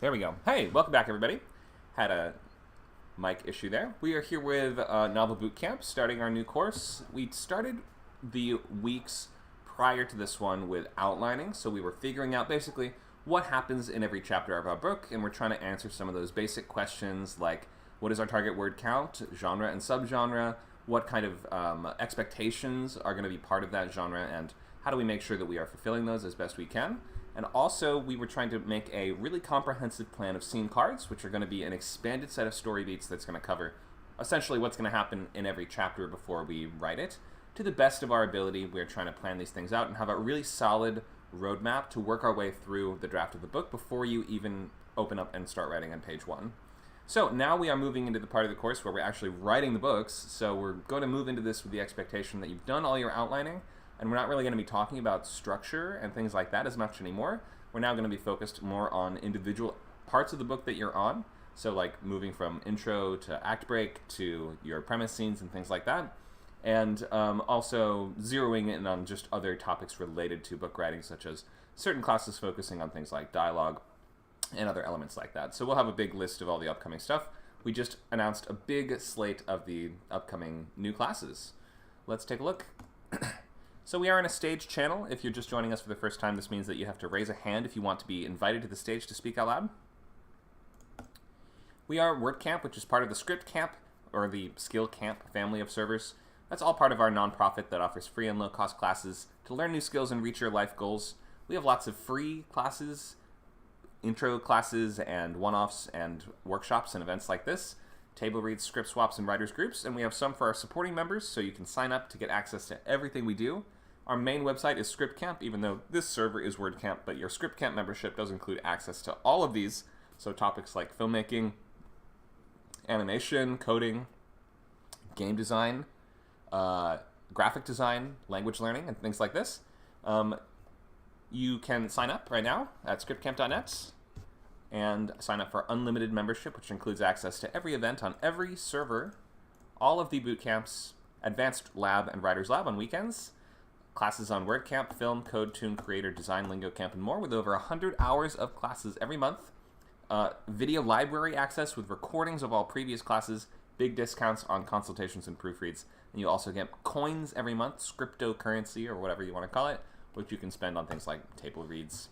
There we go. Hey, welcome back, everybody. Had a mic issue there. We are here with Novel Bootcamp, starting our new course. We started the weeks prior to this one with outlining, so we were figuring out basically what happens in every chapter of our book, and we're trying to answer some of those basic questions like what is our target word count, genre and subgenre, what kind of expectations are going to be part of that genre, and how do we make sure that we are fulfilling those as best we can. And also, we were trying to make a really comprehensive plan of scene cards, which are going to be an expanded set of story beats that's going to cover essentially what's going to happen in every chapter before we write it. To the best of our ability, we're trying to plan these things out and have a really solid roadmap to work our way through the draft of the book before you even open up and start writing on page 1. So now we are moving into the part of the course where we're actually writing the books, so we're going to move into this with the expectation that you've done all your outlining, and we're not really going to be talking about structure and things like that as much anymore. We're now going to be focused more on individual parts of the book that you're on. So like moving from intro to act break to your premise scenes and things like that. And also zeroing in on just other topics related to book writing, such as certain classes focusing on things like dialogue and other elements like that. So we'll have a big list of all the upcoming stuff. We just announced a big slate of the upcoming new classes. Let's take a look. So we are in a stage channel. If you're just joining us for the first time, this means that you have to raise a hand if you want to be invited to the stage to speak out loud. We are WordCamp, which is part of the Script Camp, or the Skill Camp family of servers. That's all part of our nonprofit that offers free and low-cost classes to learn new skills and reach your life goals. We have lots of free classes, intro classes, and one-offs, and workshops and events like this. Table reads, script swaps, and writers groups, and we have some for our supporting members, so you can sign up to get access to everything we do. Our main website is Script Camp, even though this server is WordCamp, but your Script Camp membership does include access to all of these, so topics like filmmaking, animation, coding, game design, graphic design, language learning, and things like this. You can sign up right now at scriptcamp.net and sign up for unlimited membership, which includes access to every event on every server, all of the boot camps, advanced lab and writer's lab on weekends, classes on WordCamp, film, code, tune, creator, design, lingo camp, and more, with over 100 hours of classes every month, video library access with recordings of all previous classes, big discounts on consultations and proofreads, and you also get coins every month, cryptocurrency or whatever you want to call it, which you can spend on things like table reads.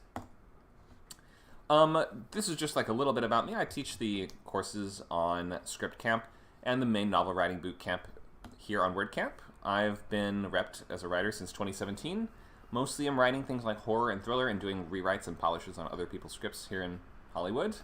This is just like a little bit about me. I teach the courses on Script Camp and the main novel writing boot camp here on WordCamp. I've been repped as a writer since 2017. Mostly I'm writing things like horror and thriller and doing rewrites and polishes on other people's scripts here in Hollywood.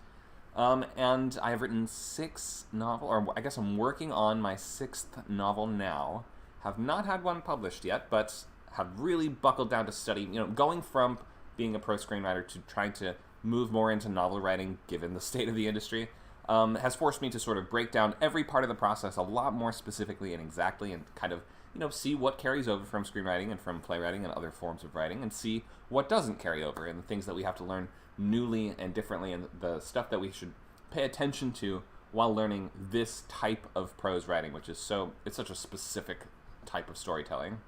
And I have written 6 novels, or I guess I'm working on my 6th novel now. Have not had one published yet, but have really buckled down to study, going from being a pro screenwriter to trying to move more into novel writing, given the state of the industry, has forced me to sort of break down every part of the process a lot more specifically and exactly, and kind of, see what carries over from screenwriting and from playwriting and other forms of writing, and see what doesn't carry over, and the things that we have to learn newly and differently, and the stuff that we should pay attention to while learning this type of prose writing, which is it's such a specific type of storytelling.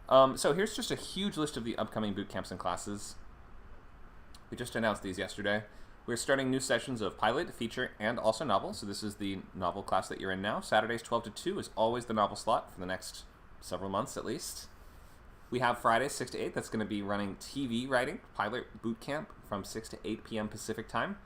So here's just a huge list of the upcoming boot camps and classes. We just announced these yesterday. We're starting new sessions of pilot, feature, and also novel. So this is the novel class that you're in now. Saturdays 12 to 2 is always the novel slot for the next several months at least. We have Fridays 6 to 8 that's going to be running TV writing, pilot boot camp from 6 to 8 p.m. Pacific time.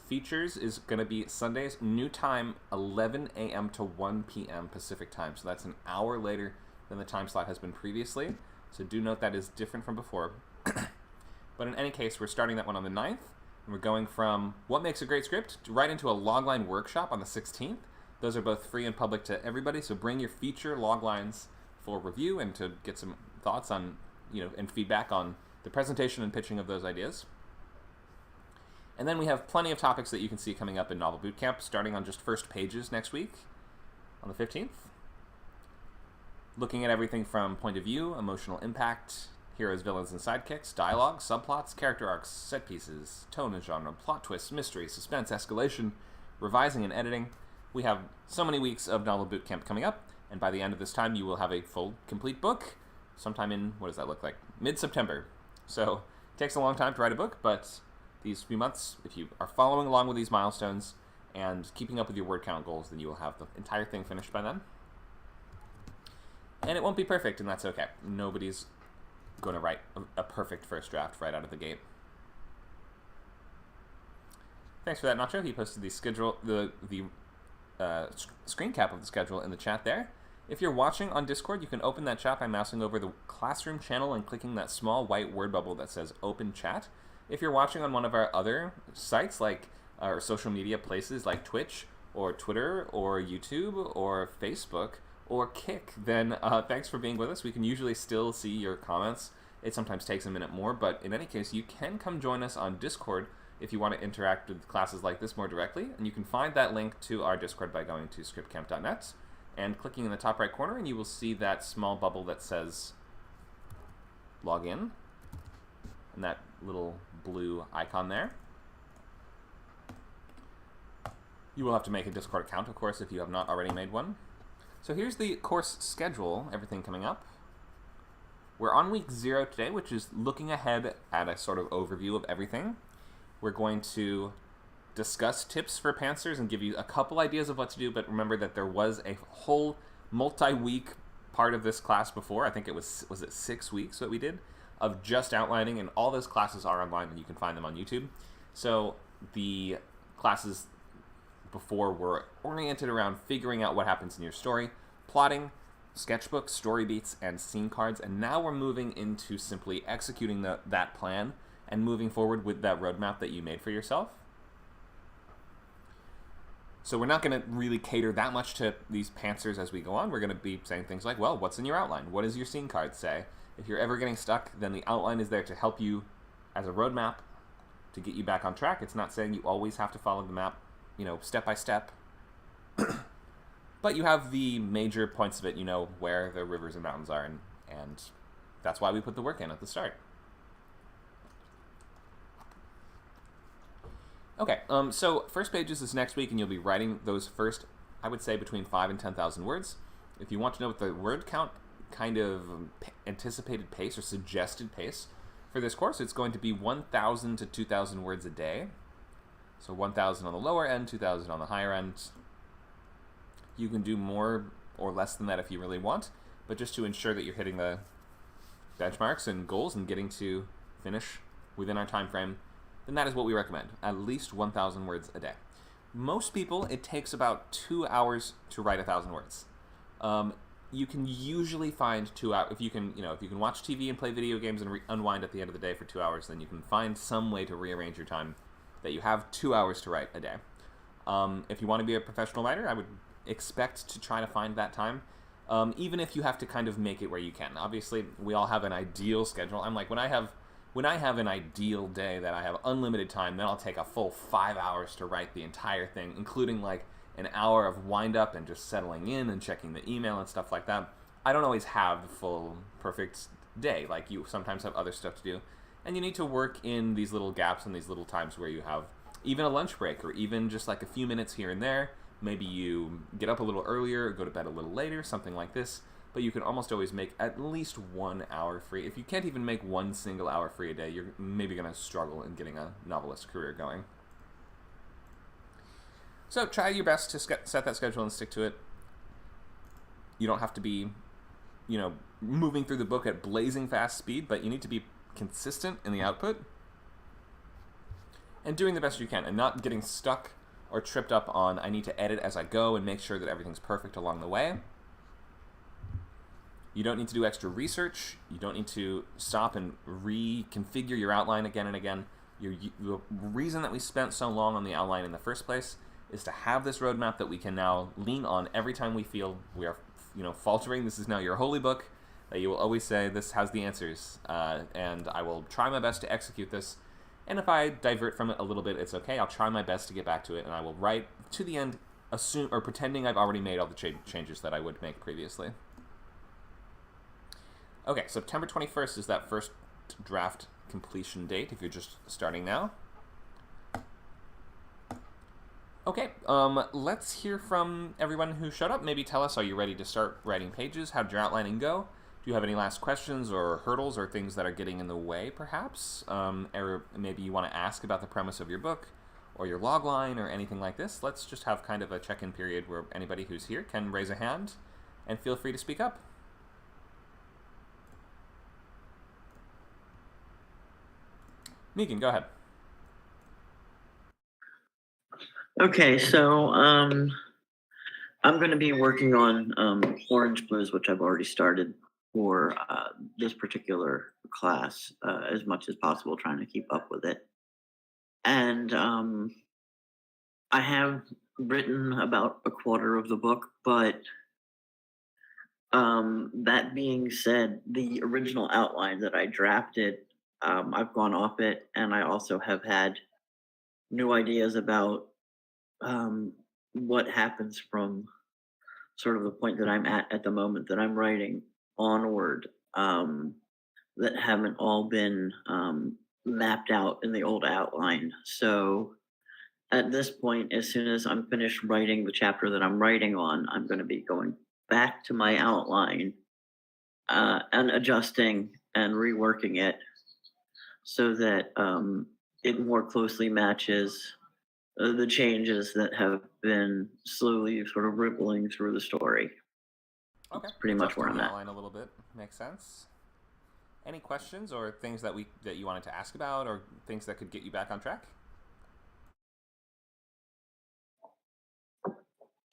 Features is going to be Sundays, new time, 11 a.m. to 1 p.m. Pacific time. So that's an hour later than the time slot has been previously. So do note that is different from before. But in any case, we're starting that one on the 9th. And we're going from what makes a great script right into a logline workshop on the 16th. Those are both free and public to everybody. So bring your feature loglines for review and to get some thoughts on, and feedback on the presentation and pitching of those ideas. And then we have plenty of topics that you can see coming up in Novel Bootcamp, starting on just first pages next week on the 15th. Looking at everything from point of view, emotional impact, heroes, villains, and sidekicks, dialogue, subplots, character arcs, set pieces, tone and genre, plot twists, mystery, suspense, escalation, revising and editing. We have so many weeks of Novel Bootcamp coming up, and by the end of this time, you will have a full, complete book sometime in, what does that look like? Mid-September. So it takes a long time to write a book, but these few months, if you are following along with these milestones and keeping up with your word count goals, then you will have the entire thing finished by then. And it won't be perfect, and that's okay. Nobody's going to write a perfect first draft right out of the gate. Thanks for that, Nacho. He posted the schedule, the screen cap of the schedule in the chat there. If you're watching on Discord, you can open that chat by mousing over the Classroom channel and clicking that small white word bubble that says Open Chat. If you're watching on one of our other sites, like our social media places like Twitch or Twitter or YouTube or Facebook or Kick, then thanks for being with us. We can usually still see your comments. It sometimes takes a minute more, but in any case, you can come join us on Discord if you want to interact with classes like this more directly. And you can find that link to our Discord by going to scriptcamp.net and clicking in the top right corner, and you will see that small bubble that says log in, and that little blue icon there. You will have to make a Discord account, of course, if you have not already made one. So here's the course schedule, everything coming up. We're on week 0 today, which is looking ahead at a sort of overview of everything. We're going to discuss tips for pantsers and give you a couple ideas of what to do, but remember that there was a whole multi-week part of this class before. I think it was it 6 weeks that we did of just outlining, and all those classes are online and you can find them on YouTube. So the classes before were oriented around figuring out what happens in your story, plotting, sketchbook, story beats, and scene cards, and now we're moving into simply executing that plan and moving forward with that roadmap that you made for yourself. So we're not going to really cater that much to these pantsers as we go on. We're going to be saying things like, well, what's in your outline? What does your scene card say? If you're ever getting stuck, then the outline is there to help you as a roadmap to get you back on track. It's not saying you always have to follow the map, you know, step by step. But you have the major points of it, you know where the rivers and mountains are, and that's why we put the work in at the start. Okay, so first pages is next week, and you'll be writing those first, I would say, between 5,000 and 10,000 words. If you want to know what the word count kind of anticipated pace or suggested pace for this course, it's going to be 1,000 to 2,000 words a day. So 1,000 on the lower end, 2,000 on the higher end. You can do more or less than that if you really want, but just to ensure that you're hitting the benchmarks and goals and getting to finish within our time frame, then that is what we recommend, at least 1,000 words a day. Most people, it takes about 2 hours to write 1,000 words. You can usually find 2 hours, if you can watch TV and play video games and unwind at the end of the day for 2 hours, then you can find some way to rearrange your time that you have 2 hours to write a day. If you want to be a professional writer, I would expect to try to find that time, even if you have to kind of make it where you can. Obviously, we all have an ideal schedule. I'm like, when I have an ideal day that I have unlimited time, then I'll take a full 5 hours to write the entire thing, including like an hour of wind up and just settling in and checking the email and stuff like that. I don't always have the full perfect day. Like, you sometimes have other stuff to do, and you need to work in these little gaps and these little times where you have even a lunch break or even just like a few minutes here and there. Maybe you get up a little earlier or go to bed a little later, something like this. But you can almost always make at least 1 hour free. If you can't even make one single hour free a day, you're maybe going to struggle in getting a novelist career going. So try your best to set that schedule and stick to it. You don't have to be, moving through the book at blazing fast speed, but you need to be consistent in the output and doing the best you can and not getting stuck or tripped up on, I need to edit as I go and make sure that everything's perfect along the way. You don't need to do extra research. You don't need to stop and reconfigure your outline again and again. The reason that we spent so long on the outline in the first place is to have this roadmap that we can now lean on every time we feel we are, faltering. This is now your holy book that you will always say, this has the answers, and I will try my best to execute this. And if I divert from it a little bit, it's okay. I'll try my best to get back to it, and I will write to the end, pretending I've already made all the changes that I would make previously. Okay, September 21st is that first draft completion date if you're just starting now. Okay, let's hear from everyone who showed up. Maybe tell us, are you ready to start writing pages? How did your outlining go? Do you have any last questions or hurdles or things that are getting in the way, perhaps? Or maybe you want to ask about the premise of your book or your logline or anything like this? Let's just have kind of a check-in period where anybody who's here can raise a hand and feel free to speak up. Megan, go ahead. Okay, so I'm going to be working on Orange Blues, which I've already started for this particular class as much as possible, trying to keep up with it. And I have written about a quarter of the book, but that being said, the original outline that I drafted, I've gone off it, and I also have had new ideas about what happens from sort of the point that I'm at the moment that I'm writing onward, that haven't all been mapped out in the old outline. So at this point, as soon as I'm finished writing the chapter that I'm writing on, I'm going to be going back to my outline and adjusting and reworking it so that it more closely matches the changes that have been slowly sort of rippling through the story. Okay, That's pretty much where I'm the at. outline a little bit makes sense. Any questions or things that you wanted to ask about, or things that could get you back on track?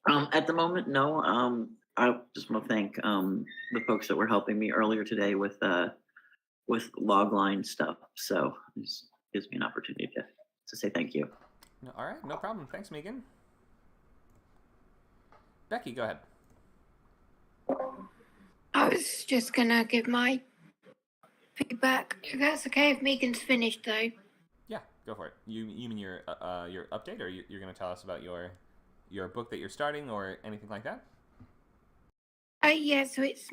At the moment, no. I just want to thank the folks that were helping me earlier today with logline stuff. So this gives me an opportunity to say thank you. No, all right, no problem. Thanks, Megan. Becky, go ahead. I was just gonna give my feedback. If that's okay, if Megan's finished though. Yeah, go for it. You mean your update, or you're going to tell us about your book that you're starting, or anything like that? Yeah, so it's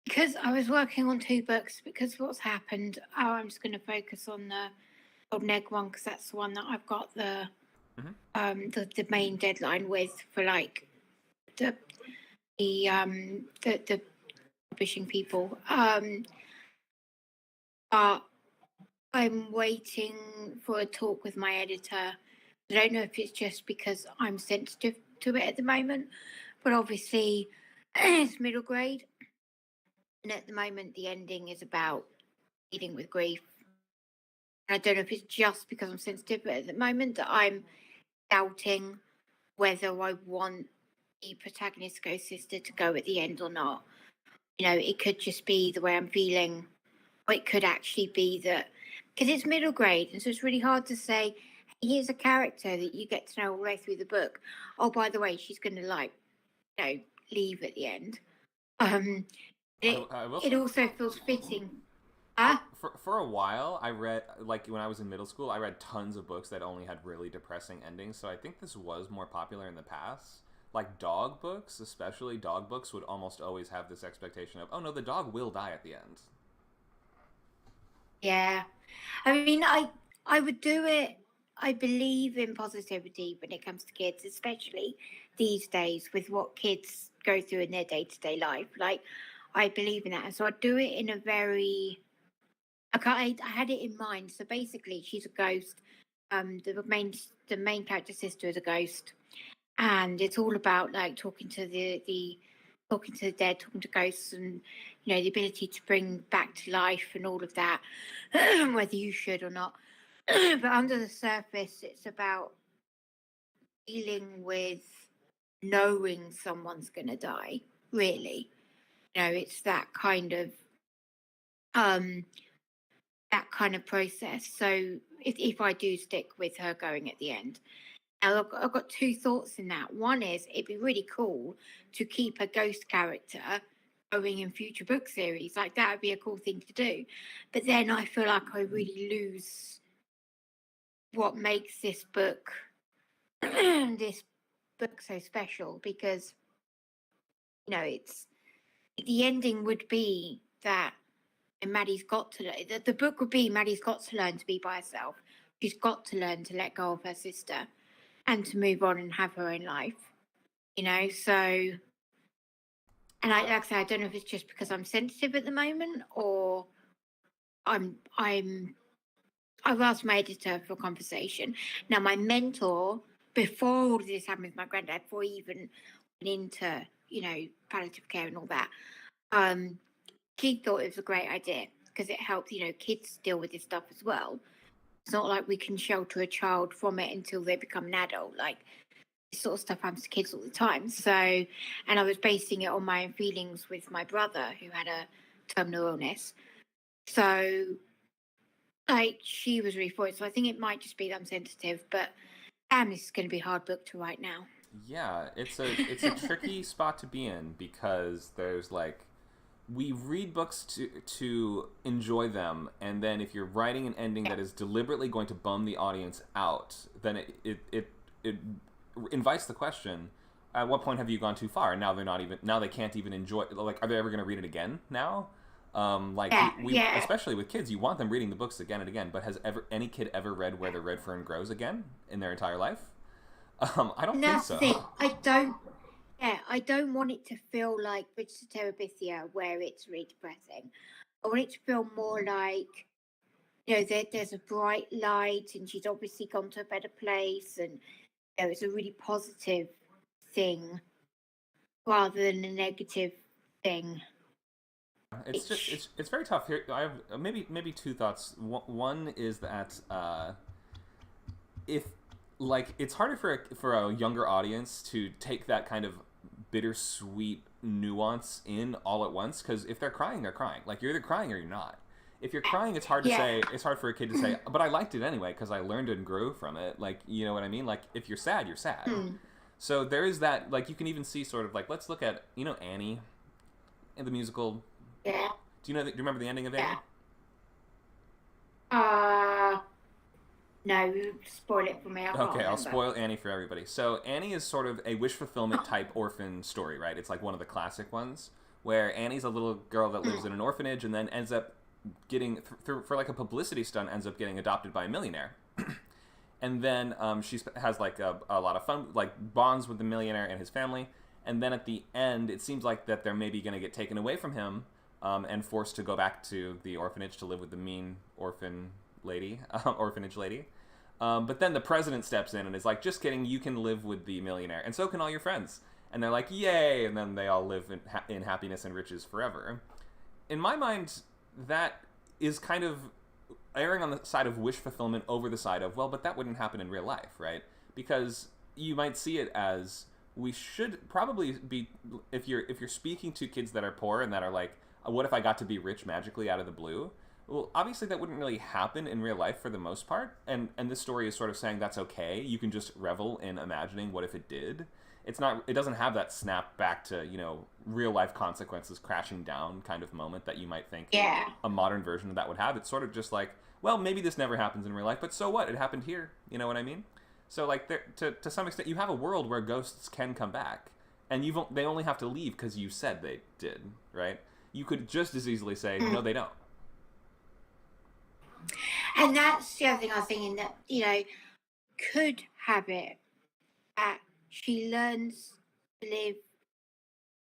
because I was working on 2 books because what's happened. I'm just gonna focus on the Golden Egg one because that's the one that I've got the main deadline with for like the publishing people. But I'm waiting for a talk with my editor. I don't know if it's just because I'm sensitive to it at the moment, but obviously it's middle grade. And at the moment, the ending is about dealing with grief. And I don't know if it's just because I'm sensitive, but at the moment that I'm doubting whether I want the protagonist ghost sister to go at the end or not. You know, it could just be the way I'm feeling, or it could actually be that because it's middle grade, and so it's really hard to say. Here's a character that you get to know all the way through the book. Oh, by the way, she's going to leave at the end. It also feels fitting. For a while, I read, like when I was in middle school, I read tons of books that only had really depressing endings. So I think this was more popular in the past. Like dog books, especially dog books, would almost always have this expectation of, oh no, the dog will die at the end. Yeah, I mean, I would do it. I believe in positivity when it comes to kids, especially these days with what kids go through in their day-to-day life. Like, I believe in that, and so I do it in a very. I had it in mind. So basically, she's a ghost. The main character sister is a ghost, and it's all about like talking to the dead, talking to ghosts, and the ability to bring back to life and all of that, whether you should or not. But under the surface, it's about dealing with knowing someone's going to die. Really, it's that kind of process. So if I do stick with her going at the end. Now, I've got 2 thoughts in that. One is it'd be really cool to keep a ghost character going in future book series. Like, that would be a cool thing to do. But then I feel like I really lose what makes this book so special, because it's the ending would be that Maddie's got to learn. The book would be Maddie's got to learn to be by herself. She's got to learn to let go of her sister and to move on and have her own life, so. And like I say, I don't know if it's just because I'm sensitive at the moment, or I've asked my editor for a conversation. Now, my mentor, before all of this happened with my granddad, before he even went into, palliative care and all that, she thought it was a great idea because it helps, kids deal with this stuff as well. It's not like we can shelter a child from it until they become an adult. Like, this sort of stuff happens to kids all the time. So, and I was basing it on my own feelings with my brother who had a terminal illness. So, like, she was really for it. So I think it might just be that I'm sensitive, but this is going to be a hard book to write now. Yeah, it's a tricky spot to be in because there's like we read books to enjoy them, and then if you're writing an ending that is deliberately going to bum the audience out, then it invites the question: at what point have you gone too far? And now they can't even enjoy. Like, are they ever going to read it again now? Especially with kids, you want them reading the books again and again. But has any kid ever read Where the Red Fern Grows again in their entire life? I don't think so. I don't want it to feel like Bridges to Terabithia, where it's really depressing. I want it to feel more like, there's a bright light and she's obviously gone to a better place, and it's a really positive thing rather than a negative thing. It's very tough here. I have maybe two thoughts. One is that if like it's harder for a younger audience to take that kind of bittersweet nuance in all at once, because if they're crying, they're crying. Like, you're either crying or you're not. If you're crying, it's hard to say. It's hard for a kid to say, but I liked it anyway because I learned and grew from it. Like, you know what I mean? Like, if you're sad, you're sad. So there is that. Like, you can even see sort of like, let's look at Annie in the musical. Yeah. Do you remember the ending of Annie? No, spoil it for me. Okay, I'll spoil Annie for everybody. So Annie is sort of a wish fulfillment type orphan story, right? It's like one of the classic ones where Annie's a little girl that lives in an orphanage and then ends up getting, for like a publicity stunt, ends up getting adopted by a millionaire. And then she has like a lot of fun, like bonds with the millionaire and his family. And then at the end, it seems like that they're maybe going to get taken away from him and forced to go back to the orphanage to live with the mean orphanage lady. But then the president steps in and is like, just kidding, you can live with the millionaire, and so can all your friends. And they're like, yay, and then they all live in happiness and riches forever. In my mind, that is kind of erring on the side of wish fulfillment over the side of, well, but that wouldn't happen in real life, right? Because you might see it as, we should probably be, if you're speaking to kids that are poor and that are like, what if I got to be rich magically out of the blue? Well, obviously that wouldn't really happen in real life for the most part, and this story is sort of saying that's okay. You can just revel in imagining what if it did. It doesn't have that snap back to, real life consequences crashing down kind of moment that you might think a modern version of that would have. It's sort of just like, well, maybe this never happens in real life, but so what? It happened here. You know what I mean? So like, to some extent, you have a world where ghosts can come back, and they only have to leave because you said they did, right? You could just as easily say, no, they don't. And that's the other thing I was thinking, that, could have it that she learns to live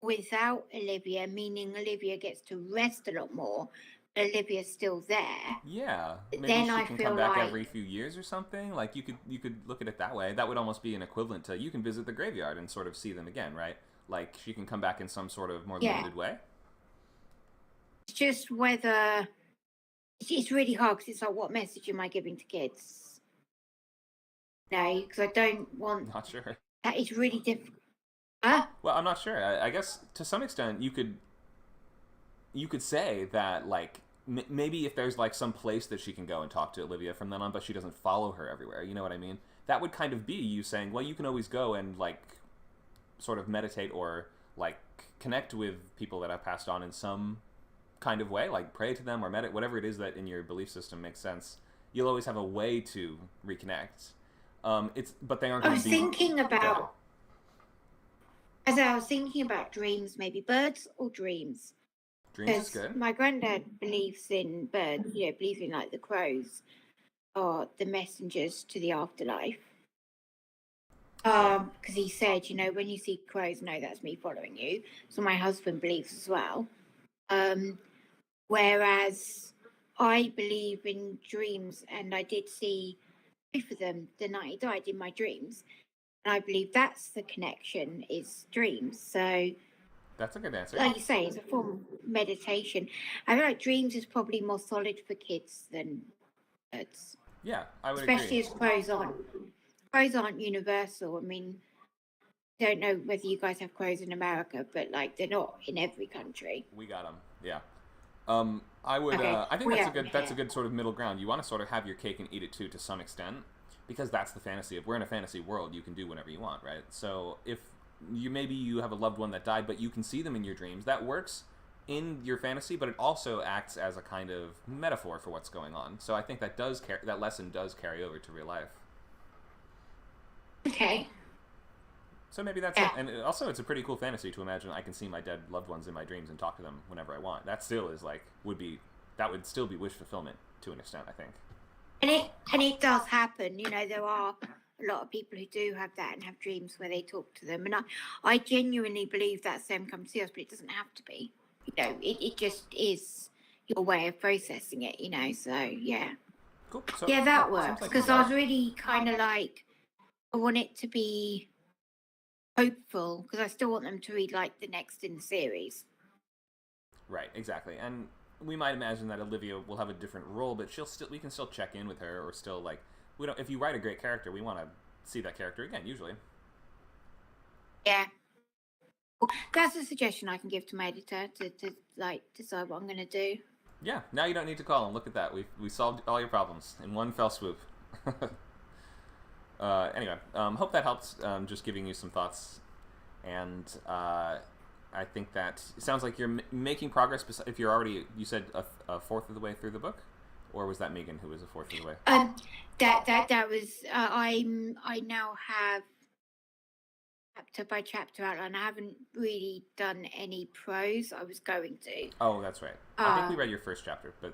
without Olivia, meaning Olivia gets to rest a lot more, but Olivia's still there. Yeah. Maybe then she can come back every few years or something. Like, you could look at it that way. That would almost be an equivalent to, you can visit the graveyard and sort of see them again, right? Like, she can come back in some sort of more limited way. It's just whether... It's really hard because it's like, what message am I giving to kids? No, because I don't want... Not sure. That is really difficult. Well, I'm not sure. I guess to some extent you could say that, like, maybe if there's like some place that she can go and talk to Olivia from then on, but she doesn't follow her everywhere. You know what I mean? That would kind of be you saying, well, you can always go and like sort of meditate or like connect with people that have passed on in some kind of way, like pray to them or meditate, whatever it is that in your belief system makes sense. You'll always have a way to reconnect. But they aren't. I was thinking about dreams, maybe birds or dreams. Dreams is good. My granddad believes in birds. Believes in like the crows are the messengers to the afterlife. Because he said, when you see crows, no, that's me following you. So my husband believes as well. Whereas I believe in dreams, and I did see both of them the night he died in my dreams. And I believe that's the connection, is dreams. So That's a good answer. like you say, it's a form of meditation. I feel like dreams is probably more solid for kids than birds. Yeah, I would Especially agree. as crows aren't universal. I mean, I don't know whether you guys have crows in America, but like they're not in every country. We got them. Yeah. I would. Okay, I think we that's a have them good. That's a here. good sort of middle ground. You want to sort of have your cake and eat it too, to some extent, because that's the fantasy. If we're in a fantasy world, you can do whatever you want, right? So if you have a loved one that died, but you can see them in your dreams, that works in your fantasy, but it also acts as a kind of metaphor for what's going on. So I think that lesson does carry over to real life. Okay. So maybe that's Yeah. it. And also, it's a pretty cool fantasy to imagine I can see my dead loved ones in my dreams and talk to them whenever I want. That still is like that would still be wish fulfillment to an extent, I think. And it does happen. There are a lot of people who do have that and have dreams where they talk to them. And I genuinely believe that's them come to see us, but it doesn't have to be. It just is your way of processing it, So yeah. Cool. So Yeah, that seems works. like Because I was really kind of like, I want it to be hopeful because I still want them to read like the next in the series. right, exactly. And we might imagine that Olivia will have a different role, but we can still check in with her, or still like we don't. If you write a great character, we want to see that character again. Usually. Yeah. That's a suggestion I can give to my editor to like decide what I'm going to do. Yeah. Now you don't need to call him. Look at that. We solved all your problems in one fell swoop. Anyway, hope that helps. Just giving you some thoughts, and I think that it sounds like you're making progress. If you're already, you said a fourth of the way through the book, or was that Megan who was a fourth of the way? That was I now have chapter by chapter outline. I haven't really done any prose. I was going to. Oh, that's right. I think we read your first chapter, but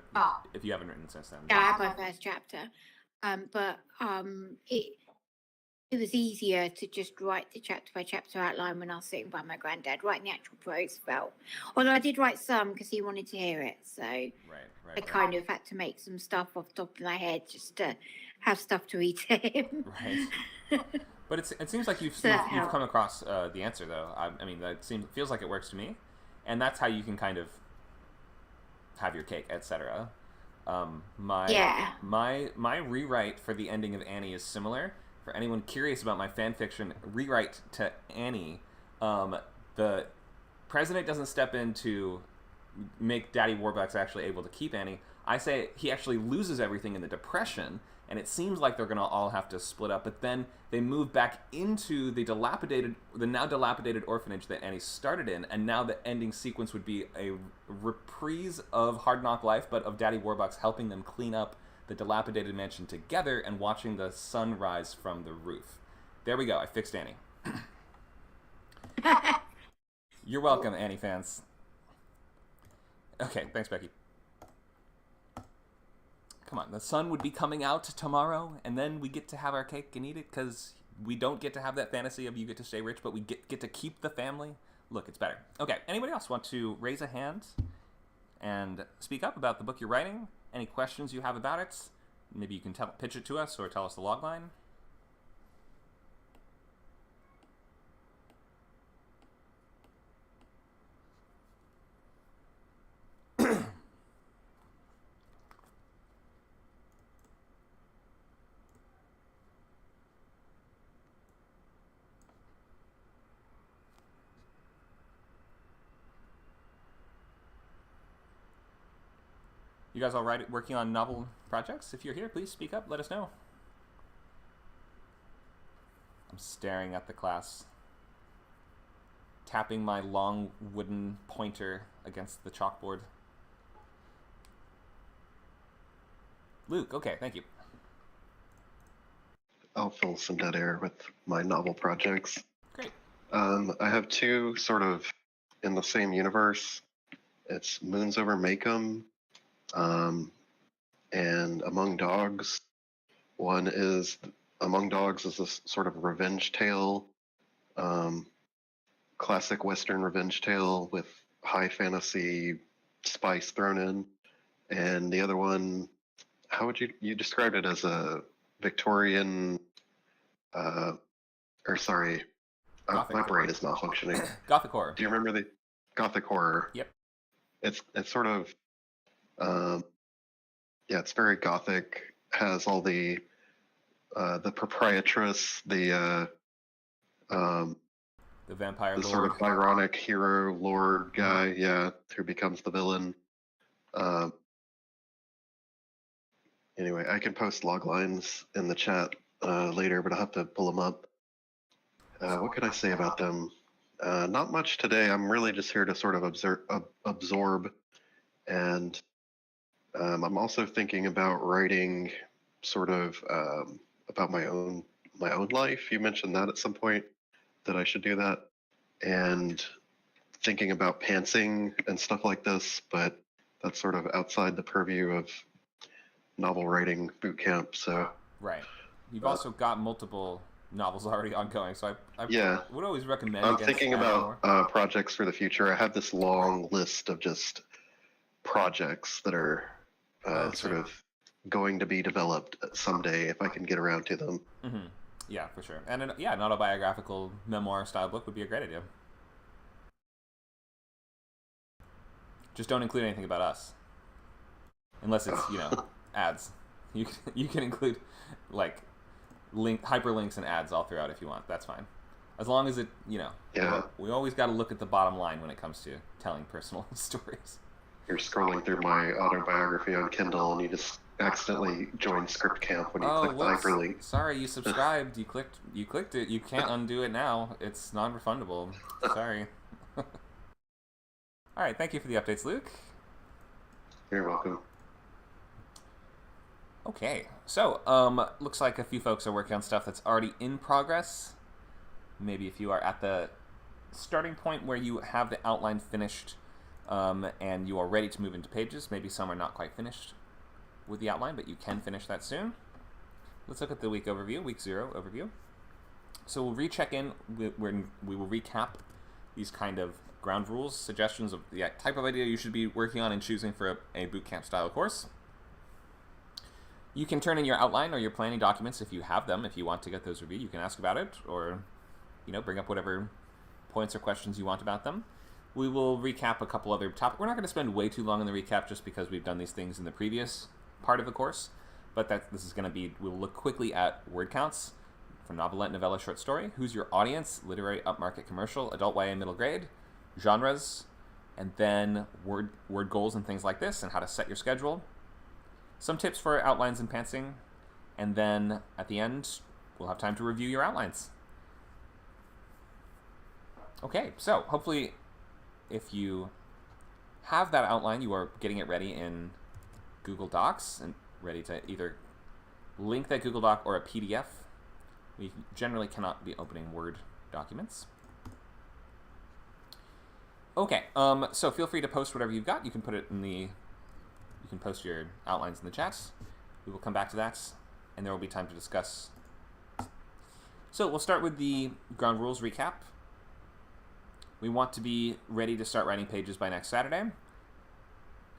if you haven't written since then, Yeah, I had my first chapter. But it was easier to just write the chapter by chapter outline when I was sitting by my granddad. Writing the actual prose felt. Although I did write some because he wanted to hear it, so right. I kind of had to make some stuff off the top of my head just to have stuff to read to him. Right. But it seems like you've come across the answer, though. I mean, feels like it works to me, and that's how you can kind of have your cake, etc. My rewrite for the ending of Annie is similar. For anyone curious about my fan fiction rewrite to Annie, the president doesn't step in to make Daddy Warbucks actually able to keep Annie. I say he actually loses everything in the Depression, and it seems like they're going to all have to split up, but then they move back into the now dilapidated orphanage that Annie started in, and now the ending sequence would be a reprise of Hard Knock Life, but of Daddy Warbucks helping them clean up the dilapidated mansion together and watching the sun rise from the roof. There we go. I fixed Annie. You're welcome, Annie fans. Okay, thanks, Becky. Come on, the sun would be coming out tomorrow, and then we get to have our cake and eat it, because we don't get to have that fantasy of you get to stay rich, but we get to keep the family. Look, it's better. Okay, anybody else want to raise a hand and speak up about the book you're writing? Any questions you have about it? Maybe you can pitch it to us or tell us the logline. You guys all right working on novel projects? If you're here, please speak up. Let us know. I'm staring at the class, tapping my long wooden pointer against the chalkboard. Luke, okay, thank you. I'll fill some dead air with my novel projects. Great. I have two sort of in the same universe. It's Moons Over Maycomb and Among Dogs. One is Among Dogs is this sort of revenge tale, classic Western revenge tale with high fantasy spice thrown in. And the other one, how would you describe it as a Victorian, or sorry, Gothic. my brain is malfunctioning. Gothic horror. Do you remember the Gothic horror? Yep. It's sort of, yeah, it's very Gothic. Has all the proprietress, the vampire lord. sort of ironic hero lord guy, yeah, who becomes the villain. Anyway, I can post log lines in the chat later, but I'll have to pull them up. What can I say about them? Not much today. I'm really just here to sort of absorb, and I'm also thinking about writing sort of about my own life. You mentioned that at some point that I should do that, and thinking about pantsing and stuff like this, but that's sort of outside the purview of novel writing boot camp. So right, you've also got multiple novels already ongoing, so I yeah, would always recommend. I'm thinking about projects for the future. I have this long list of just projects that are sort of going to be developed someday if I can get around to them. Mm-hmm. Yeah, for sure. And an autobiographical memoir style book would be a great idea. Just don't include anything about us, unless it's ads. You can include like hyperlinks and ads all throughout if you want. That's fine, as long as it Yeah. We always got to look at the bottom line when it comes to telling personal stories. You're scrolling through my autobiography on Kindle and you just accidentally join Script Camp when you click the hyperlink. Sorry, you subscribed. You clicked it. You can't undo it now. It's non-refundable. Sorry. All right, thank you for the updates, Luke. You're welcome. Okay, so looks like a few folks are working on stuff that's already in progress. Maybe if you are at the starting point where you have the outline finished and you are ready to move into pages, maybe some are not quite finished with the outline, but you can finish that soon. Let's look at the week overview, week 0 overview. So we'll recheck in when we will recap these kind of ground rules, suggestions of the type of idea you should be working on and choosing for a bootcamp style course. You can turn in your outline or your planning documents if you have them. If you want to get those reviewed, you can ask about it or bring up whatever points or questions you want about them. We will recap a couple other topics. We're not going to spend way too long in the recap just because we've done these things in the previous part of the course, but this is going to be, we'll look quickly at word counts for novelette, novella, short story, who's your audience, literary, upmarket, commercial, adult, YA, middle grade, genres, and then word goals and things like this, and how to set your schedule. Some tips for outlines and pantsing, and then at the end, we'll have time to review your outlines. Okay, so hopefully if you have that outline, you are getting it ready in Google Docs and ready to either link that Google Doc or a PDF. We generally cannot be opening Word documents. Okay, so feel free to post whatever you've got. You can put it in you can post your outlines in the chats. We will come back to that, and there will be time to discuss. So we'll start with the ground rules recap. We want to be ready to start writing pages by next Saturday.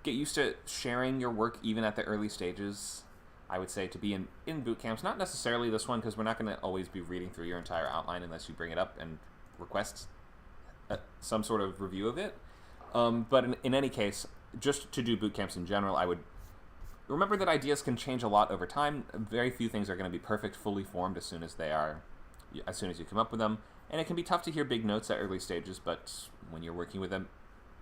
Get used to sharing your work even at the early stages. I would say to be in boot camps, not necessarily this one, because we're not going to always be reading through your entire outline unless you bring it up and request some sort of review of it. But in any case, just to do boot camps in general, I would remember that ideas can change a lot over time. Very few things are going to be perfect, fully formed as soon as you come up with them. And it can be tough to hear big notes at early stages, but when you're working with an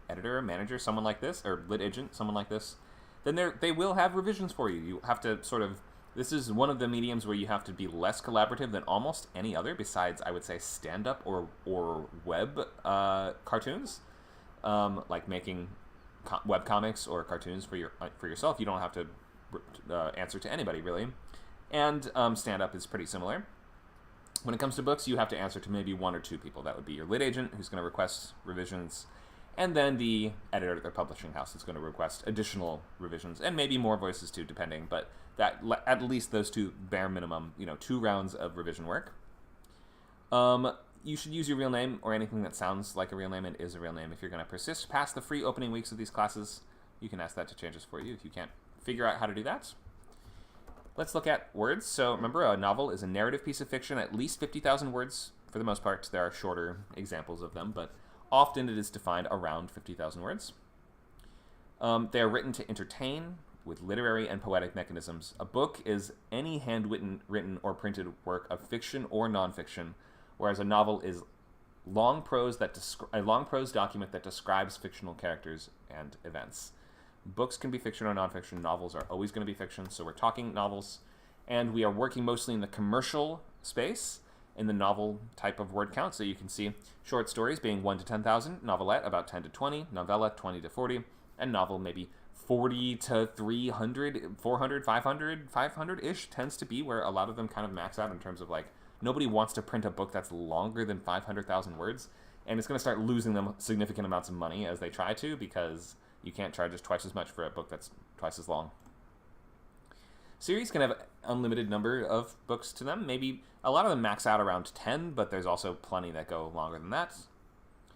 editor, manager, someone like this, or lit agent, someone like this, then they will have revisions for you. You have to this is one of the mediums where you have to be less collaborative than almost any other besides, I would say, stand-up or web cartoons, like making web comics or cartoons for yourself. You don't have to answer to anybody, really. And stand-up is pretty similar. When it comes to books, you have to answer to maybe 1 or 2 people. That would be your lit agent, who's going to request revisions, And then the editor at their publishing house is going to request additional revisions, and maybe more voices too, depending, but that at least those two bare minimum, 2 rounds of revision work. You should use your real name or anything that sounds like a real name and is a real name if you're going to persist past the free opening weeks of these classes. You can ask that to change this for you if you can't figure out how to do that. Let's look at words. So remember, a novel is a narrative piece of fiction, at least 50,000 words for the most part. There are shorter examples of them, but often it is defined around 50,000 words. They are written to entertain with literary and poetic mechanisms. A book is any handwritten or printed work of fiction or nonfiction, whereas a novel is a long prose document that describes fictional characters and events. Books can be fiction or nonfiction. Novels are always going to be fiction, so we're talking novels. And we are working mostly in the commercial space, in the novel type of word count. So you can see short stories being 1 to 10,000, novelette about 10 to 20, novella 20 to 40, and novel maybe 40 to 300, 400, 500, 500-ish tends to be where a lot of them kind of max out in terms of like, nobody wants to print a book that's longer than 500,000 words, and it's going to start losing them significant amounts of money as they try to, because you can't charge us twice as much for a book that's twice as long. Series can have an unlimited number of books to them. Maybe a lot of them max out around 10, but there's also plenty that go longer than that.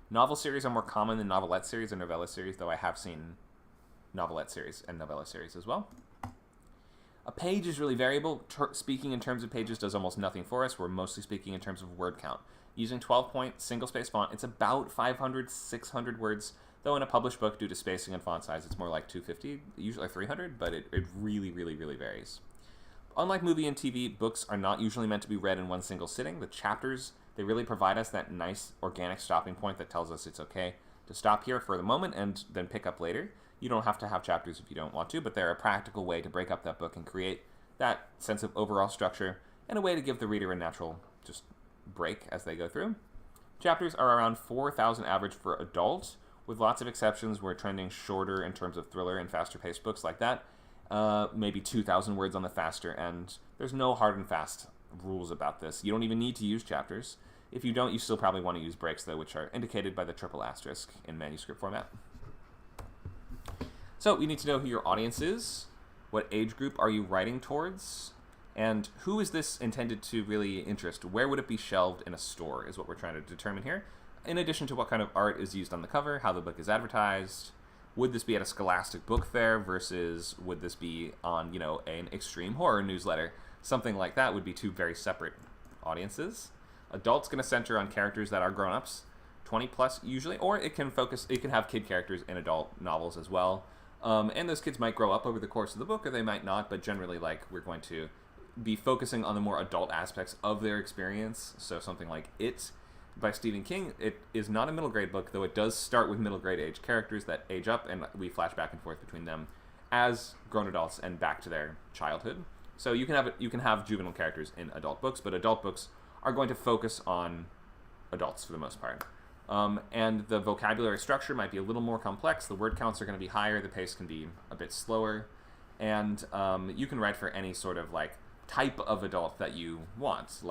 Novel series are more common than novelette series or novella series, though I have seen novelette series and novella series as well. A page is really variable. Speaking in terms of pages does almost nothing for us. We're mostly speaking in terms of word count. Using 12-point single-space font, it's about 500, 600 words, though in a published book, due to spacing and font size, it's more like 250, usually 300, but it really, really, really varies. Unlike movie and TV, books are not usually meant to be read in one single sitting. The chapters, they really provide us that nice organic stopping point that tells us it's okay to stop here for the moment and then pick up later. You don't have to have chapters if you don't want to, but they're a practical way to break up that book and create that sense of overall structure and a way to give the reader a natural just break as they go through. Chapters are around 4,000 average for adults, with lots of exceptions. We're trending shorter in terms of thriller and faster-paced books like that. Maybe 2,000 words on the faster end. There's no hard and fast rules about this. You don't even need to use chapters. If you don't, you still probably want to use breaks, though, which are indicated by the triple asterisk in manuscript format. So you need to know who your audience is, what age group are you writing towards, and who is this intended to really interest? Where would it be shelved in a store is what we're trying to determine here. In addition to what kind of art is used on the cover, how the book is advertised. Would this be at a Scholastic book fair versus would this be on, an extreme horror newsletter? Something like that would be two very separate audiences. Adults going to center on characters that are grown-ups, 20 plus usually, or it can have kid characters in adult novels as well. And those kids might grow up over the course of the book, or they might not, but generally, we're going to be focusing on the more adult aspects of their experience. So something like It by Stephen King, it is not a middle grade book, though it does start with middle grade age characters that age up, and we flash back and forth between them as grown adults and back to their childhood. So you can have juvenile characters in adult books, but adult books are going to focus on adults for the most part. And the vocabulary structure might be a little more complex. The word counts are going to be higher. The pace can be a bit slower. And you can write for any sort of type of adult that you want.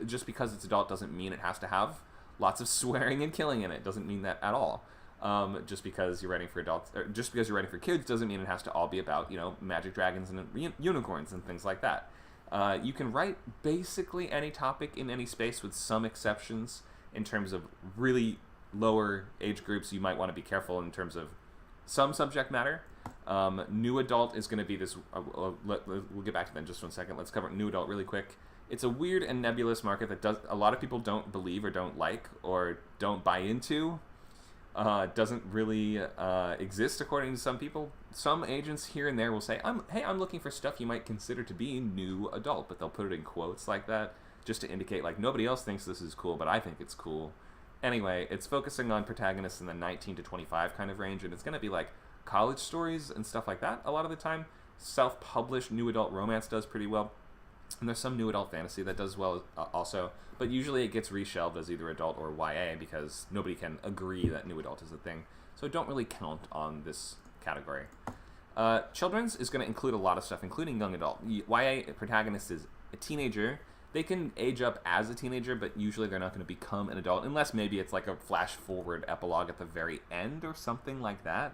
Just because it's adult doesn't mean it has to have lots of swearing and killing in it. Doesn't mean that at all. Just because you're writing for adults, or just because you're writing for kids doesn't mean it has to all be about, magic dragons and unicorns and things like that. You can write basically any topic in any space with some exceptions. In terms of really lower age groups, you might want to be careful in terms of some subject matter. New adult is going to be this. We'll get back to that in just 1 second. Let's cover new adult really quick. It's a weird and nebulous market that a lot of people don't believe or don't like or don't buy into. Doesn't really exist according to some people. Some agents here and there will say, I'm looking for stuff you might consider to be new adult, but they'll put it in quotes like that, just to indicate nobody else thinks this is cool, but I think it's cool. Anyway, it's focusing on protagonists in the 19 to 25 kind of range, and it's going to be college stories and stuff like that a lot of the time. Self-published new adult romance does pretty well, and there's some new adult fantasy that does well also, but usually it gets reshelved as either adult or YA because nobody can agree that new adult is a thing, so don't really count on this category. Children's is going to include a lot of stuff, including young adult. YA protagonist is a teenager they can age up as a teenager, but usually they're not going to become an adult, unless maybe it's like a flash-forward epilogue at the very end or something like that.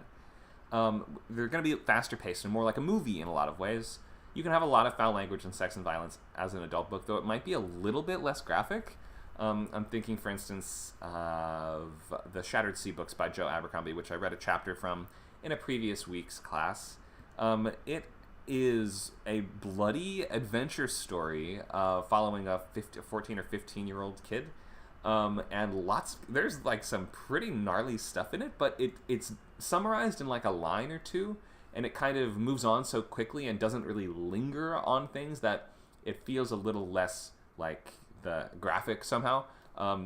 They're going to be faster paced and more like a movie in a lot of ways. You can have a lot of foul language and sex and violence as an adult book, though it might be a little bit less graphic. I'm thinking, for instance, of the Shattered Sea books by Joe Abercrombie, which I read a chapter from in a previous week's class. It is a bloody adventure story following a 14 or 15-year-old kid. And there's like some pretty gnarly stuff in it, but it's summarized in like a line or two, and it kind of moves on so quickly and doesn't really linger on things that it feels a little less like the graphic somehow.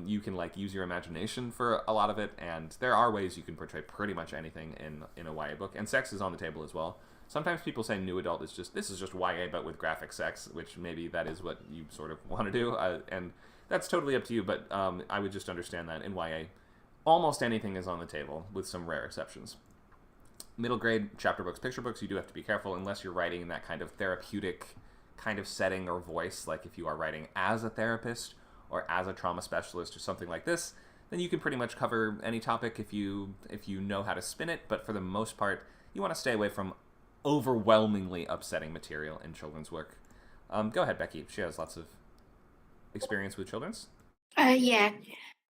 You can like use your imagination for a lot of it, and there are ways you can portray pretty much anything in a YA book, and sex is on the table as well. Sometimes people say new adult is just YA but with graphic sex, which maybe that is what you sort of want to do, and that's totally up to you, but I would just understand that in YA almost anything is on the table with some rare exceptions. Middle grade chapter books, picture books, you do have to be careful unless you're writing in that kind of therapeutic kind of setting or voice, like if you are writing as a therapist or as a trauma specialist or something like this, then you can pretty much cover any topic if you know how to spin it, but for the most part, you want to stay away from overwhelmingly upsetting material in children's work. Go ahead, Becky. She has lots of experience with children's. Yeah.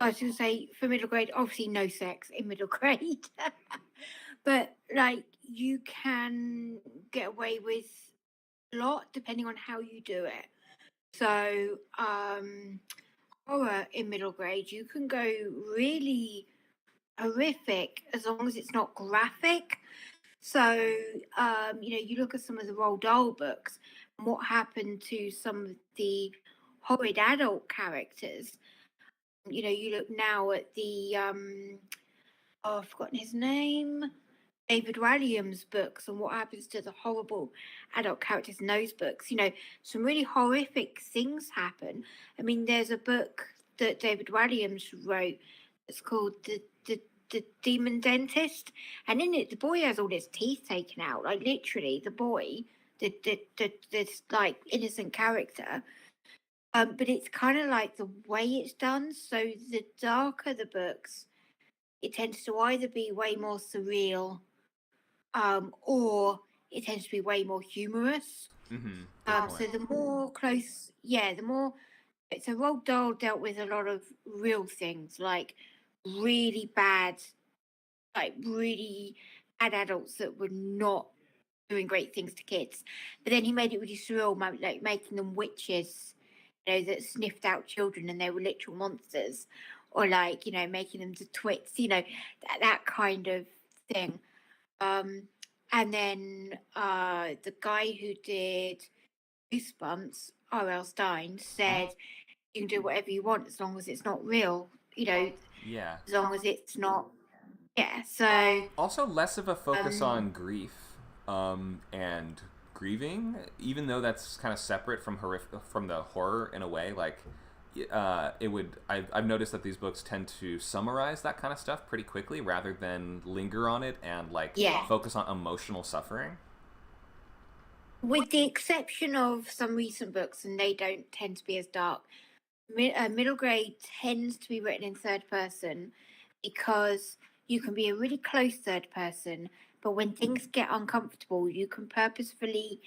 I was going to say, for middle grade, obviously no sex in middle grade. But, like, you can get away with a lot depending on how you do it. So, horror in middle grade, you can go really horrific as long as it's not graphic. So, you look at some of the Roald Dahl books and what happened to some of the horrid adult characters. You look now at the, I've forgotten his name, David Walliams books, and what happens to the horrible adult characters in those books. Some really horrific things happen. I mean, there's a book that David Walliams wrote that's called the Demon Dentist, and in it the boy has all his teeth taken out, like literally the boy, this like innocent character. But it's kind of like the way it's done. So the darker the books, it tends to either be way more surreal, or it tends to be way more humorous. So the more close, the more. So Roald Dahl dealt with a lot of real things, like really bad adults that were not doing great things to kids. But then he made it really surreal, like making them witches, that sniffed out children and they were literal monsters, or like, making them to twits, that kind of thing. And then the guy who did Goosebumps, R.L. Stein, said you can do whatever you want as long as it's not real, Yeah. As long as it's not, so... Also less of a focus on grief and grieving, even though that's kind of separate from the horror in a way. Like, I've noticed that these books tend to summarize that kind of stuff pretty quickly rather than linger on it and focus on emotional suffering. With the exception of some recent books, and they don't tend to be as dark, middle grade tends to be written in third person because you can be a really close third person, but when things get uncomfortable, you can purposefully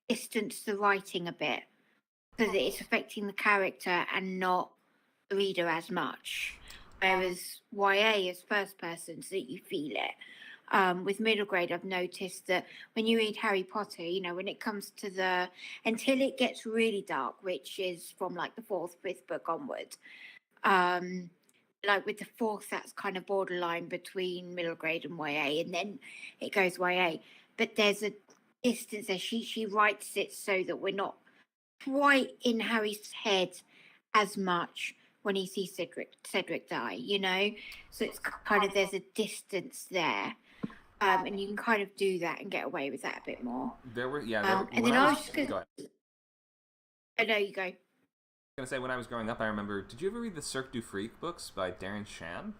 distance the writing a bit so that it's affecting the character and not the reader as much. Whereas YA is first person, so that you feel it. With middle grade, I've noticed that when you read Harry Potter, when it comes to until it gets really dark, which is from like the 4th, 5th book onward, like with the 4th, that's kind of borderline between middle grade and YA, and then it goes YA. But there's a distance there. She writes it so that we're not quite in Harry's head as much when he sees Cedric die, So it's kind of, there's a distance there. And you can kind of do that and get away with that a bit more. And then I was just going to... Go ahead. Oh, no, you go. I was going to say, when I was growing up, I remember... Did you ever read the Cirque du Freak books by Darren Shan?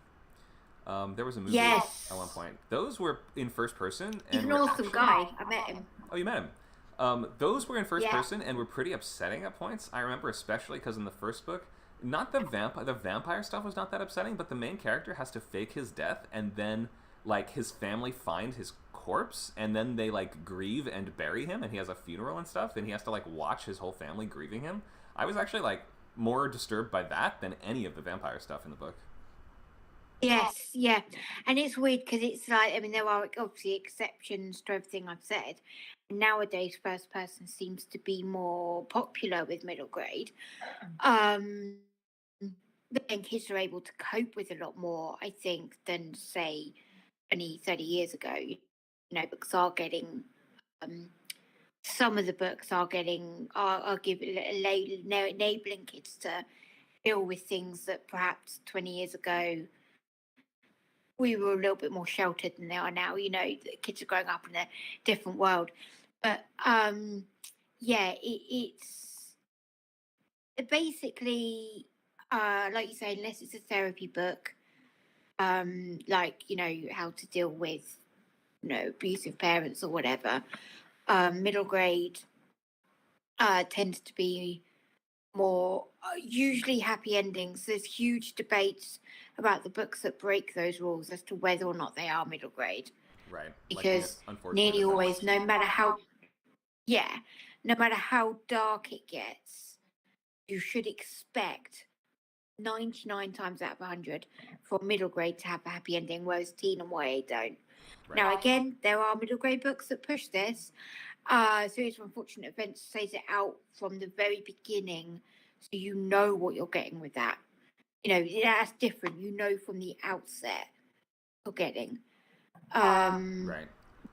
There was a movie at one point. Those were in first person. He's an awesome guy. I met him. Oh, you met him? Those were in first Yeah. person and were pretty upsetting at points. I remember especially because in the first book, not the vampire stuff was not that upsetting, but the main character has to fake his death, and then like his family find his corpse, and then they like grieve and bury him, and he has a funeral and stuff, and he has to like watch his whole family grieving him. I was actually like more disturbed by that than any of the vampire stuff in the book. Yes, yeah. And it's weird because it's like, I mean, there are obviously exceptions to everything I've said. Nowadays, first person seems to be more popular with middle grade. But then kids are able to cope with a lot more, I think, than say 20, 30 years ago. You know, books are getting, some of the books are getting, are giving, enabling kids to deal with things that perhaps 20 years ago we were a little bit more sheltered than they are now. You know, the kids are growing up in a different world. But yeah, it's basically, like you say, unless it's a therapy book, like, you know, how to deal with, you know, abusive parents or whatever, middle grade tends to be more usually happy endings. There's huge debates about the books that break those rules as to whether or not they are middle grade. Right. Because unfortunately, nearly always, no matter how dark it gets, you should expect 99 times out of 100 for middle grade to have a happy ending, whereas teen and YA don't. Right. Now, again, there are middle grade books that push this. Series of Unfortunate Events says it out from the very beginning, so you know what you're getting with that. You know, that's different. You know from the outset you're getting. Right.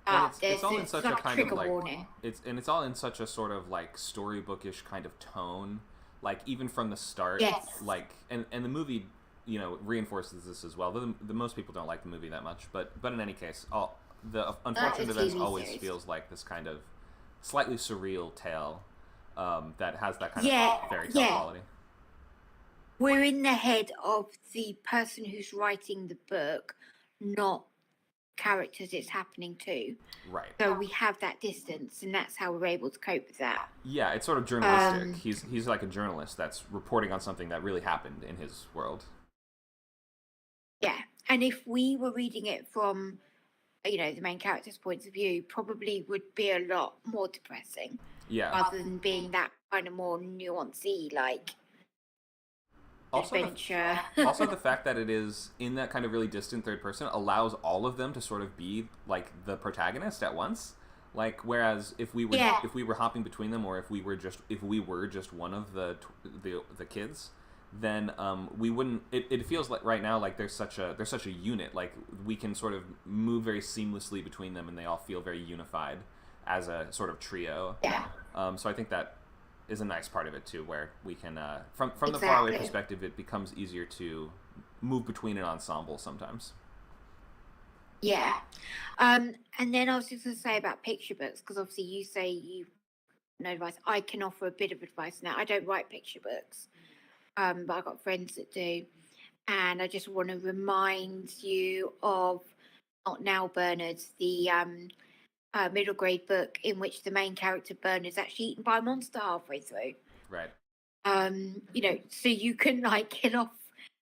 And it's all in such like a kind trigger of like warning. it's all in such a sort of like storybookish kind of tone, like even from the start. Yes. Like and the movie, you know, reinforces this as well. The most people don't like the movie that much, but in any case, the Unfortunate Events always feels like this kind of slightly surreal tale that has that kind of fairy tale quality. We're in the head of the person who's writing the book, not characters it's happening to. Right. So we have that distance, and that's how we're able to cope with that. Yeah, it's sort of journalistic. He's like a journalist that's reporting on something that really happened in his world. Yeah, and if we were reading it from, you know, the main character's points of view, probably would be a lot more depressing. Yeah. Rather than being that kind of more nuancey, like adventure. Also, the fact that it is in that kind of really distant third person allows all of them to sort of be like the protagonist at once. Like, whereas if we were hopping between them, or if we were just one of the kids, then we wouldn't. It feels like right now like there's such a unit. Like we can sort of move very seamlessly between them, and they all feel very unified as a sort of trio. Yeah. So I think that is a nice part of it too, where we can from the faraway perspective, it becomes easier to move between an ensemble sometimes. Yeah. And then I was just going to say about picture books, because obviously you say you no advice. I can offer a bit of advice now. I don't write picture books, but I've got friends that do. And I just want to remind you of Not Now Bernard, the middle grade book in which the main character Bernard is actually eaten by a monster halfway through. Right. You know, so you can like kill off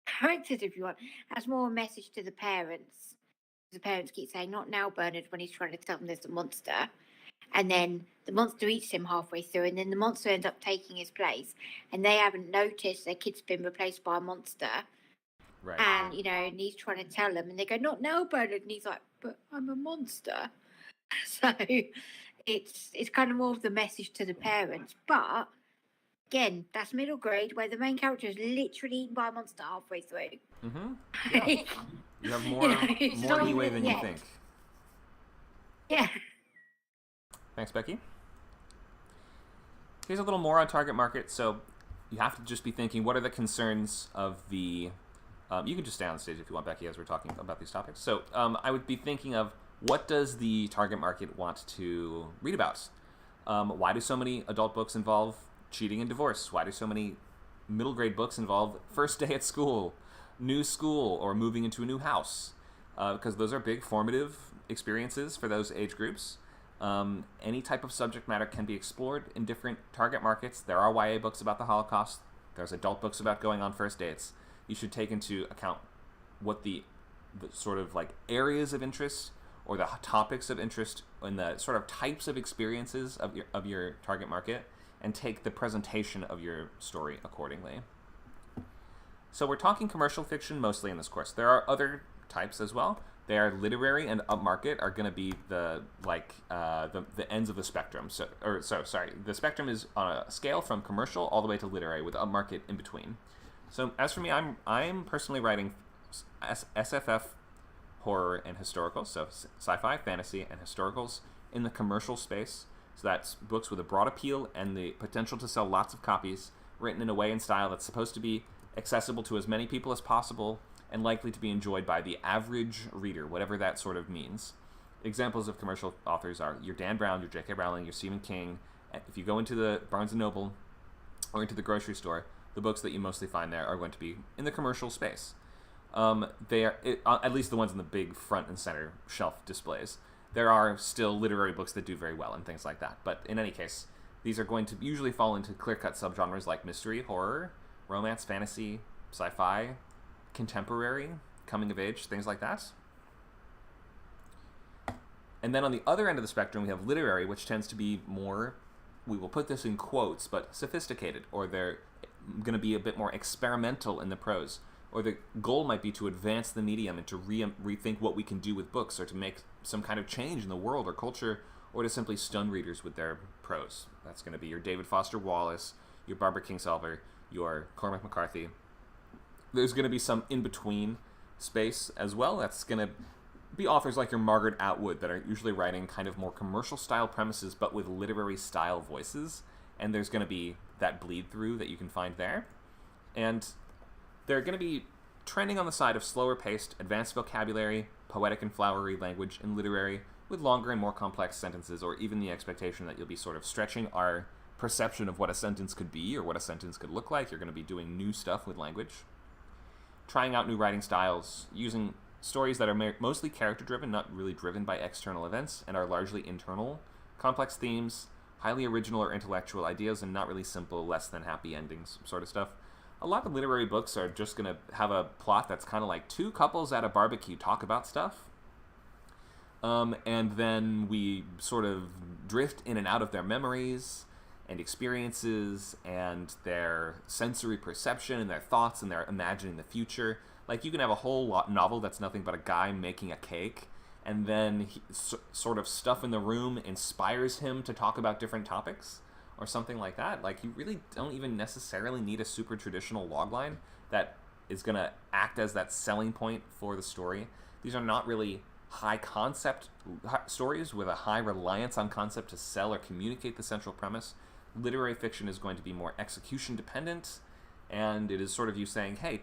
characters if you want. That's more a message to the parents. The parents keep saying, "Not now, Bernard," when he's trying to tell them there's a monster. And then the monster eats him halfway through, and then the monster ends up taking his place. And they haven't noticed their kid's been replaced by a monster. Right. And, you know, and he's trying to tell them, and they go, "Not now, Bernard." And he's like, "But I'm a monster." So it's kind of more of the message to the parents. But again, that's middle grade, where the main character is literally eaten by a monster halfway through. Mm-hmm. Yeah. You have more leeway than you think. Yeah. Thanks, Becky. Here's a little more on target market. So you have to just be thinking, what are the concerns of the... you can just stay on the stage if you want, Becky, as we're talking about these topics. So I would be thinking of, what does the target market want to read about? Why do so many adult books involve cheating and divorce? Why do so many middle grade books involve first day at school, new school, or moving into a new house? Because those are big formative experiences for those age groups. Any type of subject matter can be explored in different target markets. There are YA books about the Holocaust. There's adult books about going on first dates. You should take into account what the sort of like areas of interest or the topics of interest and the sort of types of experiences of your target market, and take the presentation of your story accordingly. So we're talking commercial fiction mostly in this course. There are other types as well. They are literary and upmarket are going to be the ends of the spectrum. The spectrum is on a scale from commercial all the way to literary, with upmarket in between. So as for me, I'm personally writing SFF, horror, and historical, so sci-fi, fantasy, and historicals in the commercial space. So that's books with a broad appeal and the potential to sell lots of copies, written in a way and style that's supposed to be accessible to as many people as possible and likely to be enjoyed by the average reader, whatever that sort of means. Examples of commercial authors are your Dan Brown, your J.K. Rowling, your Stephen King. If you go into the Barnes & Noble or into the grocery store, the books that you mostly find there are going to be in the commercial space. They are, at least the ones in the big front and center shelf displays. There are still literary books that do very well and things like that. But in any case, these are going to usually fall into clear-cut subgenres like mystery, horror, romance, fantasy, sci-fi, contemporary, coming of age, things like that. And then on the other end of the spectrum, we have literary, which tends to be more, we will put this in quotes, but sophisticated, or they're going to be a bit more experimental in the prose. Or the goal might be to advance the medium and to rethink what we can do with books, or to make some kind of change in the world or culture, or to simply stun readers with their prose. That's going to be your David Foster Wallace, your Barbara Kingsolver, your Cormac McCarthy. There's going to be some in-between space as well. That's going to be authors like your Margaret Atwood that are usually writing kind of more commercial-style premises but with literary-style voices. And there's going to be that bleed-through that you can find there. And they're going to be trending on the side of slower-paced, advanced vocabulary, poetic and flowery language, and literary, with longer and more complex sentences, or even the expectation that you'll be sort of stretching our perception of what a sentence could be or what a sentence could look like. You're going to be doing new stuff with language. Trying out new writing styles, using stories that are mostly character-driven, not really driven by external events, and are largely internal. Complex themes, highly original or intellectual ideas, and not really simple, less than happy endings sort of stuff. A lot of literary books are just going to have a plot that's kind of like two couples at a barbecue talk about stuff. And then we sort of drift in and out of their memories and experiences and their sensory perception and their thoughts, and they're imagining the future. Like, you can have a whole novel that's nothing but a guy making a cake, and then sort of stuff in the room inspires him to talk about different topics or something like that. Like, you really don't even necessarily need a super traditional logline that is going to act as that selling point for the story. These are not really high concept stories with a high reliance on concept to sell or communicate the central premise. Literary fiction is going to be more execution dependent, and it is sort of you saying, hey,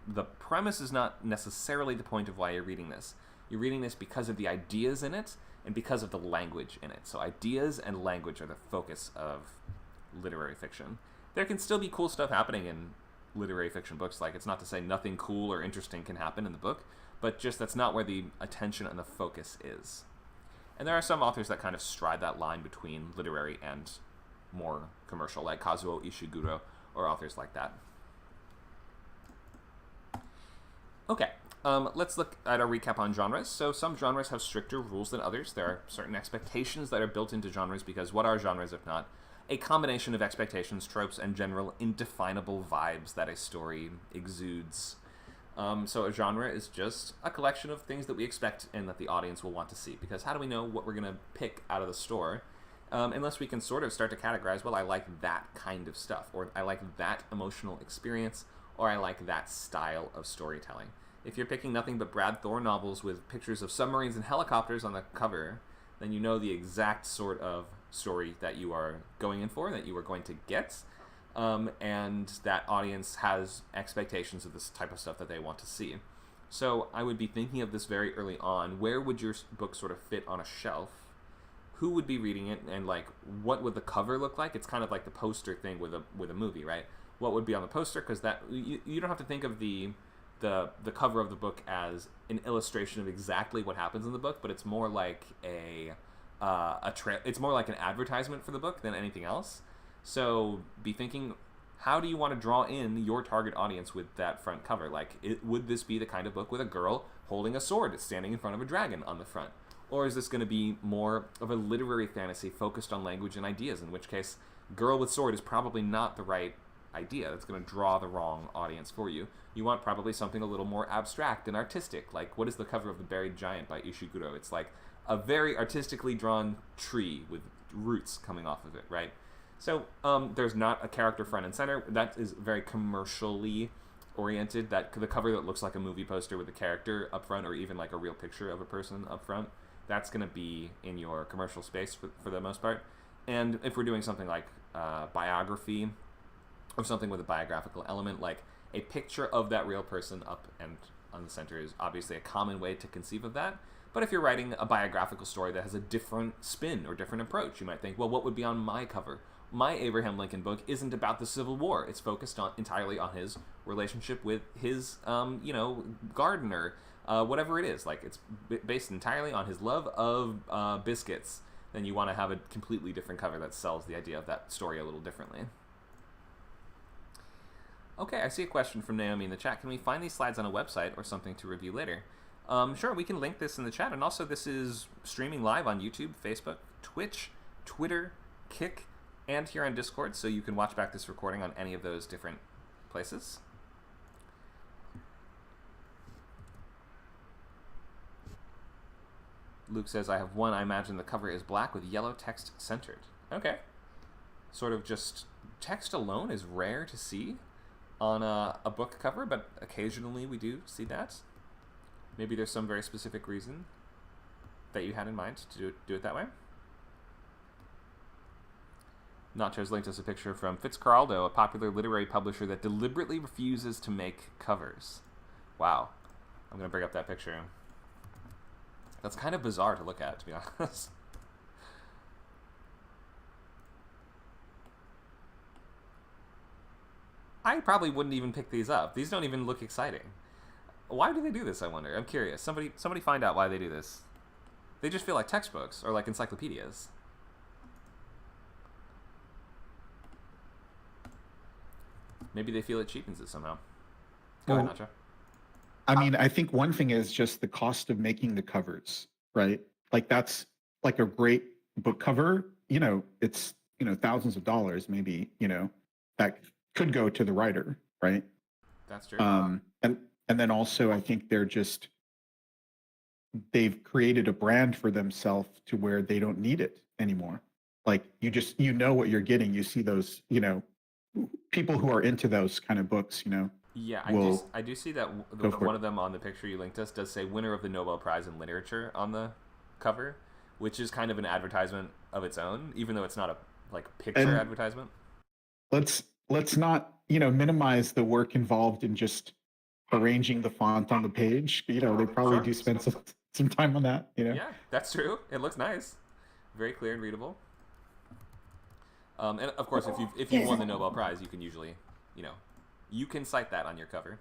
the premise is not necessarily the point of why you're reading this. You're reading this because of the ideas in it and because of the language in it. So ideas and language are the focus of literary fiction. There can still be cool stuff happening in literary fiction books. Like, it's not to say nothing cool or interesting can happen in the book, but just that's not where the attention and the focus is. And there are some authors that kind of stride that line between literary and more commercial, like Kazuo Ishiguro or authors like that. Okay, let's look at a recap on genres. So some genres have stricter rules than others. There are certain expectations that are built into genres, because what are genres if not a combination of expectations, tropes, and general indefinable vibes that a story exudes? So a genre is just a collection of things that we expect and that the audience will want to see, because how do we know what we're going to pick out of the store unless we can sort of start to categorize, well, I like that kind of stuff, or I like that emotional experience, or I like that style of storytelling. If you're picking nothing but Brad Thor novels with pictures of submarines and helicopters on the cover, then you know the exact sort of story that you are going in for, that you are going to get, and that audience has expectations of this type of stuff that they want to see. So I would be thinking of this very early on. Where would your book sort of fit on a shelf? Who would be reading it, and like, what would the cover look like? It's kind of like the poster thing with a movie, right? What would be on the poster? Because that you don't have to think of the cover of the book as an illustration of exactly what happens in the book, but it's more like a it's more like an advertisement for the book than anything else. So be thinking, how do you want to draw in your target audience with that front cover? Like, would this be the kind of book with a girl holding a sword standing in front of a dragon on the front? Or is this going to be more of a literary fantasy focused on language and ideas, in which case girl with sword is probably not the right idea. That's going to draw the wrong audience for you. You want probably something a little more abstract and artistic. Like, what is the cover of The Buried Giant by Ishiguro? It's like a very artistically drawn tree with roots coming off of it, right? So there's not a character front and center. That is very commercially oriented. That the cover that looks like a movie poster with a character up front, or even like a real picture of a person up front, that's going to be in your commercial space for the most part. And if we're doing something like biography, or something with a biographical element, like a picture of that real person up and on the center is obviously a common way to conceive of that. But if you're writing a biographical story that has a different spin or different approach, you might think, well, what would be on my cover? My Abraham Lincoln book isn't about the Civil War. It's focused entirely on his relationship with his, gardener, whatever it is. Like, it's based entirely on his love of biscuits. Then you want to have a completely different cover that sells the idea of that story a little differently. Okay, I see a question from Naomi in the chat. Can we find these slides on a website or something to review later? Sure, we can link this in the chat. And also, this is streaming live on YouTube, Facebook, Twitch, Twitter, Kick, and here on Discord, so you can watch back this recording on any of those different places. Luke says, I have one. I imagine the cover is black with yellow text centered. Okay. Sort of just text alone is rare to see on a book cover, but occasionally we do see that. Maybe there's some very specific reason that you had in mind to do it that way. Nachos linked us a picture from Fitzcarraldo, a popular literary publisher that deliberately refuses to make covers. Wow. I'm going to bring up that picture. That's kind of bizarre to look at, to be honest. I probably wouldn't even pick these up. These don't even look exciting. Why do they do this, I wonder? I'm curious. Somebody find out why they do this. They just feel like textbooks or like encyclopedias. Maybe they feel it cheapens it somehow. Go ahead, Nacho. I mean, I think one thing is just the cost of making the covers, right? Like, that's like a great book cover, it's, thousands of dollars, maybe, that could go to the writer, right? That's true. And then also, I think they've created a brand for themselves to where they don't need it anymore. Like, you know what you're getting. You see those, people who are into those kind of books, Yeah, I do see that one of them on the picture you linked us does say winner of the Nobel Prize in Literature on the cover, which is kind of an advertisement of its own, even though it's not a picture advertisement. Let's not, minimize the work involved in just arranging the font on the page. They probably do spend some time on that, Yeah, that's true. It looks nice. Very clear and readable. And of course, if you won the Nobel Prize, you can usually, you can cite that on your cover.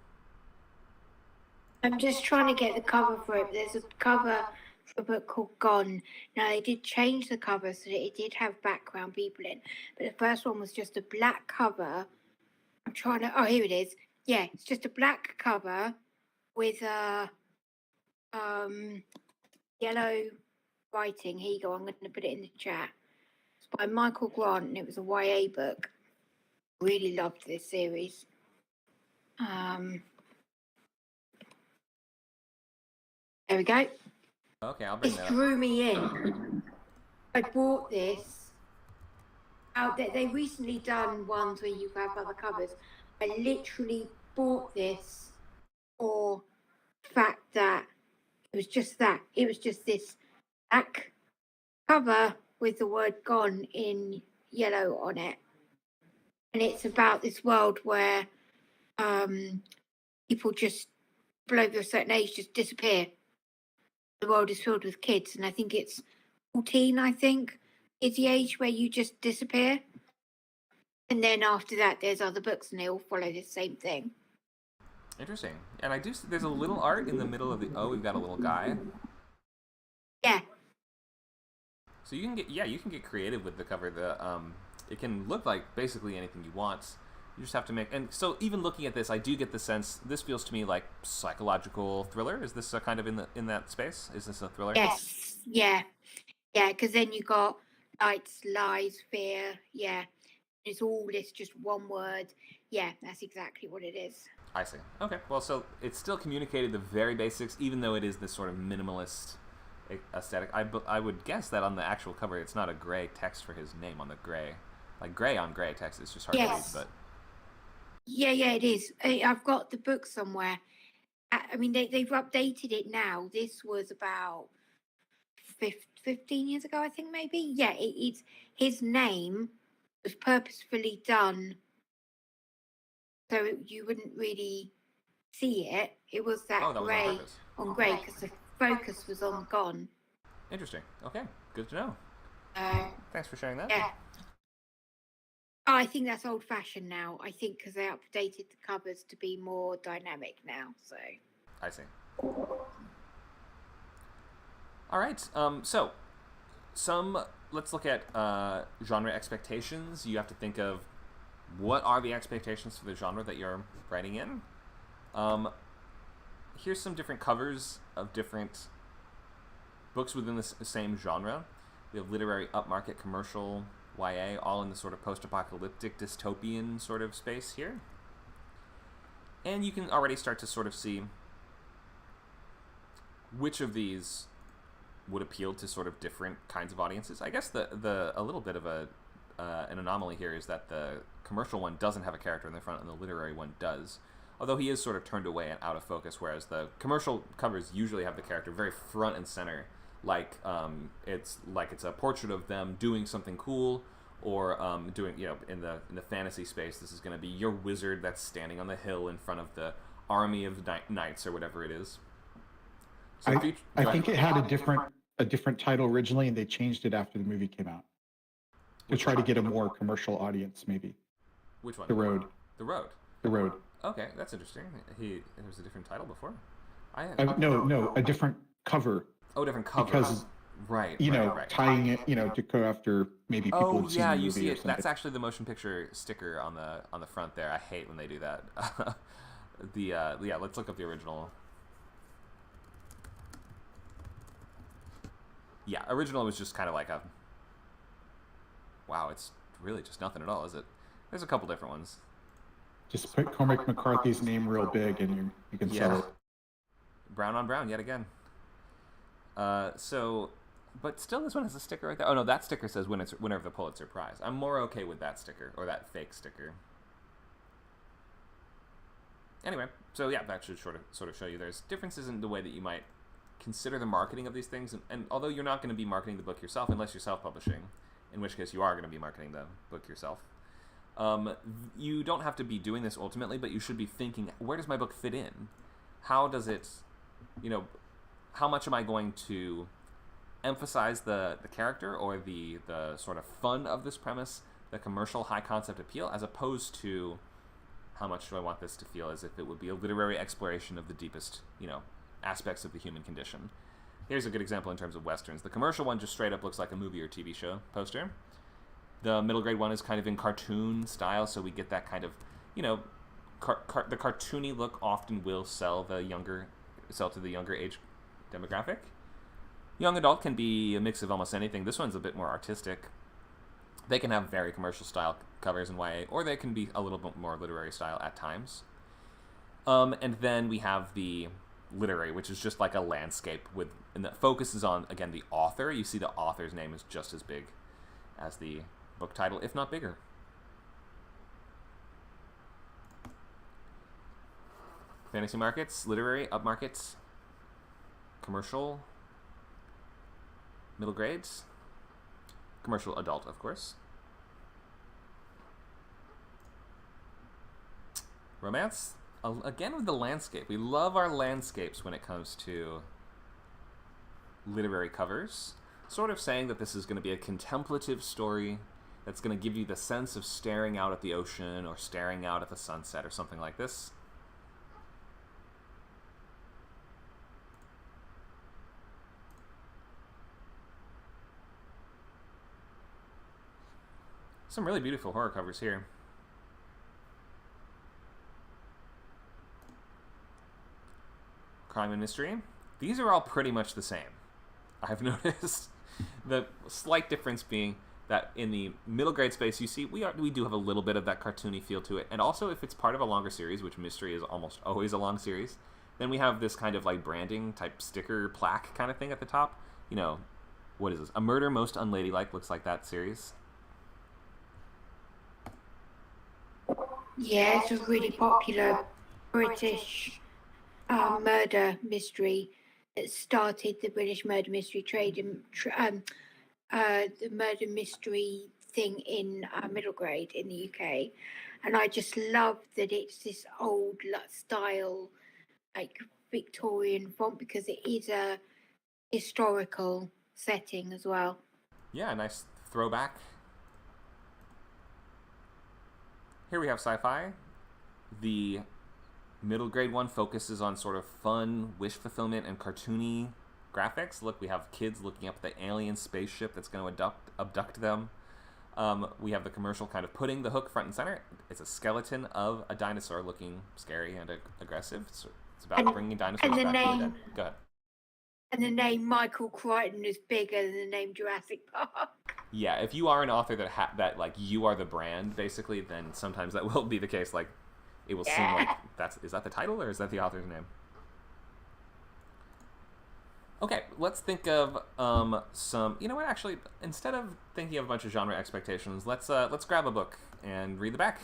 I'm just trying to get the cover for it. There's a cover for a book called Gone. Now, they did change the cover so that it did have background people in, but the first one was just a black cover. I'm trying to... Oh, here it is. Yeah, it's just a black cover with a yellow writing. Here you go. I'm going to put it in the chat. It's by Michael Grant, and it was a YA book. Really loved this series. There we go. Okay, I'll bring that up. It drew me in. I bought this. They recently done ones where you have other covers. I literally bought this for the fact that it was just that. It was just this black cover with the word Gone in yellow on it. And it's about this world where people just below a certain age just disappear. The world is filled with kids, and I think it's 14, is the age where you just disappear. And then after that, there's other books, and they all follow the same thing. Interesting. And I do see there's a little art in the middle of the... Oh, we've got a little guy. Yeah. So you can get creative with the cover. It can look like basically anything you want. You just have to make, and so even looking at this, I do get the sense this feels to me like psychological thriller. Is this a kind of in that space? Is this a thriller? Yes, yeah, because then you got lights, lies, fear. Yeah, it's all this just one word. Yeah, that's exactly what it is. I see. Okay, well, so it's still communicated the very basics, even though it is this sort of minimalist aesthetic. I would guess that on the actual cover, it's not a gray text for his name on the gray, like gray on gray text. It's just hard to read, but. Yeah, it is. I've got the book somewhere. I mean, they've updated it now. This was about 15 years ago, I think, maybe. Yeah, it's his name was purposefully done so you wouldn't really see it. It was that gray on gray because the focus was on gone. Interesting. Okay, good to know. Thanks for sharing that. Yeah. Oh, I think that's old-fashioned now. I think because they updated the covers to be more dynamic now. So. I see. All right. So, let's look at genre expectations. You have to think of what are the expectations for the genre that you're writing in. Here's some different covers of different books within the same genre. We have literary, upmarket, commercial, YA, all in the sort of post-apocalyptic, dystopian sort of space here. And you can already start to sort of see which of these would appeal to sort of different kinds of audiences. I guess a little bit of an anomaly here is that the commercial one doesn't have a character in the front and the literary one does. Although he is sort of turned away and out of focus, whereas the commercial covers usually have the character very front and center, like it's a portrait of them doing something cool, or doing, in the fantasy space, this is going to be your wizard that's standing on the hill in front of the army of knights or whatever it is. So I think it had a different title originally, and they changed it after the movie came out to try to get a more commercial audience, maybe. Which one? The Road. The Road. The Road. Okay, that's interesting. There was a different title before. No, a different cover. Oh, different cover. Because right. tying it, to go after maybe people who've seen the movie you see it. Something. That's actually the motion picture sticker on the front there. I hate when they do that. Let's look up the original. Yeah, original was just kind of like wow, it's really just nothing at all, is it? There's a couple different ones. Just put Cormac McCarthy's name real big and you can sell it. Brown on brown yet again. But still this one has a sticker right there. Oh no, that sticker says winner of the Pulitzer Prize. I'm more okay with that sticker, or that fake sticker. Anyway, so yeah, that should sort of show you there's differences in the way that you might consider the marketing of these things, and although you're not going to be marketing the book yourself unless you're self-publishing, in which case you are going to be marketing the book yourself, you don't have to be doing this ultimately, but you should be thinking, where does my book fit in? How does it, how much am I going to emphasize the character or the sort of fun of this premise, the commercial high concept appeal, as opposed to how much do I want this to feel as if it would be a literary exploration of the deepest, aspects of the human condition. Here's a good example in terms of Westerns. The commercial one just straight up looks like a movie or TV show poster. The middle grade one is kind of in cartoon style, so we get that kind of, the cartoony look often will sell to the younger age demographic. Young adult can be a mix of almost anything. This one's a bit more artistic. They can have very commercial style covers in YA, or they can be a little bit more literary style at times. And then we have the literary, which is just like a landscape and the focus is on, again, the author. You see the author's name is just as big as the book title, if not bigger. Fantasy markets, literary, upmarkets, commercial, middle grades, commercial adult, of course. Romance, again with the landscape. We love our landscapes when it comes to literary covers. Sort of saying that this is going to be a contemplative story that's going to give you the sense of staring out at the ocean or staring out at the sunset or something like this. Some really beautiful horror covers here. Crime and mystery. These are all pretty much the same. I've noticed the slight difference being that in the middle grade space, you see we do have a little bit of that cartoony feel to it, and also if it's part of a longer series, which mystery is almost always a long series, then we have this kind of like branding type sticker plaque kind of thing at the top. You know, what is this? A Murder Most Unladylike looks like that series. Yeah, it's a really popular British murder mystery that started the British murder mystery trade and the murder mystery thing in middle grade in the UK. And I just love that it's this old style, like Victorian font, because it is a historical setting as well. Yeah, nice throwback. Here we have sci-fi. The middle grade one focuses on sort of fun wish fulfillment and cartoony graphics. Look, we have kids looking up at the alien spaceship that's going to abduct them. We have the commercial kind of putting the hook front and center. It's a skeleton of a dinosaur looking scary and aggressive. It's about bringing dinosaurs back from the dead. Go ahead. And the name Michael Crichton is bigger than the name Jurassic Park. Yeah, if you are an author that like you are the brand basically, then sometimes that will be the case. Like it will seem like is that the title or is that the author's name? Okay, let's think of some. You know what? Actually, instead of thinking of a bunch of genre expectations, let's grab a book and read the back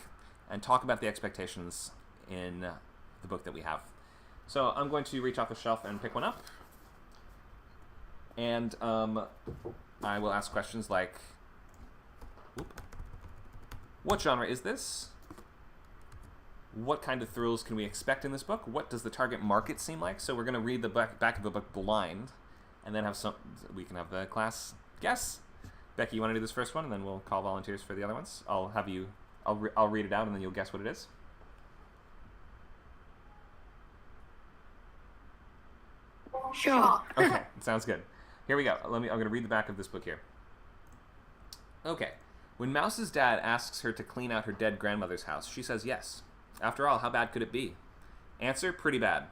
and talk about the expectations in the book that we have. So I'm going to reach off the shelf and pick one up, and I will ask questions like, what genre is this? What kind of thrills can we expect in this book? What does the target market seem like? So we're going to read the back of the book blind, and then we can have the class guess. Becky, you want to do this first one, and then we'll call volunteers for the other ones? I'll read it out, and then you'll guess what it is. Sure. Okay, sounds good. Here we go. I'm going to read the back of this book here. Okay. When Mouse's dad asks her to clean out her dead grandmother's house, she says yes. After all, how bad could it be? Answer, pretty bad.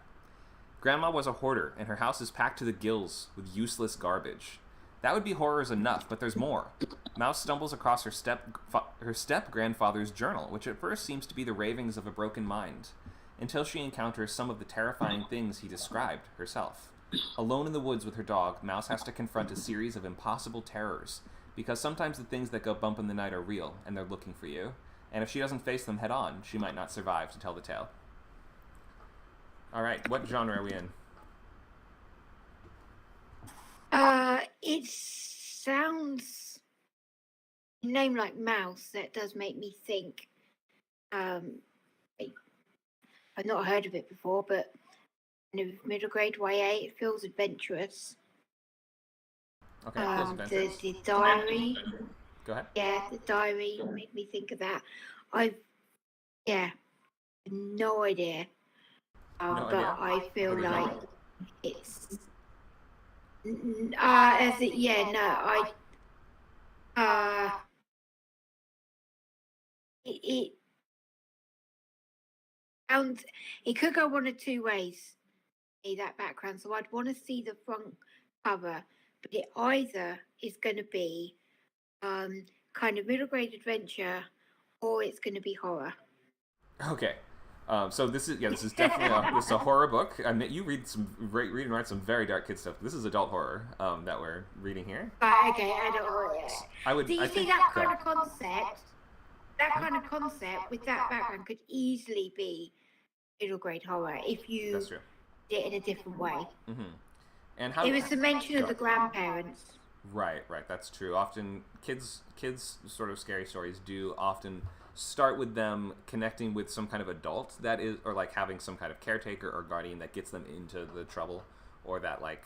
Grandma was a hoarder, and her house is packed to the gills with useless garbage. That would be horrors enough, but there's more. Mouse stumbles across her step-grandfather's journal, which at first seems to be the ravings of a broken mind, until she encounters some of the terrifying things he described herself. Alone in the woods with her dog, Mouse has to confront a series of impossible terrors, because sometimes the things that go bump in the night are real, and they're looking for you. And if she doesn't face them head on, she might not survive to tell the tale. All right, what genre are we in? It sounds a name like Mouse that does make me think. I've not heard of it before, but middle grade YA, it feels adventurous. Okay, it feels adventurous. The diary. Go ahead. Yeah, the diary made me think of that. I've no idea. But I feel like it's it could go one of two ways, that background. So I'd want to see the front cover, but it either is going to be kind of middle grade adventure, or it's going to be horror. Okay, so this is definitely this is a horror book. I mean, you read and write some very dark kid stuff. This is adult horror that we're reading here. Okay, adult horror. Yeah. Do you see that kind of concept? That kind of concept with that background could easily be middle grade horror if you did it in a different way. Mm-hmm. And it was the mention of the grandparents. Right, that's true. Often kids sort of scary stories do often start with them connecting with some kind of adult that is, or like having some kind of caretaker or guardian that gets them into the trouble, or that like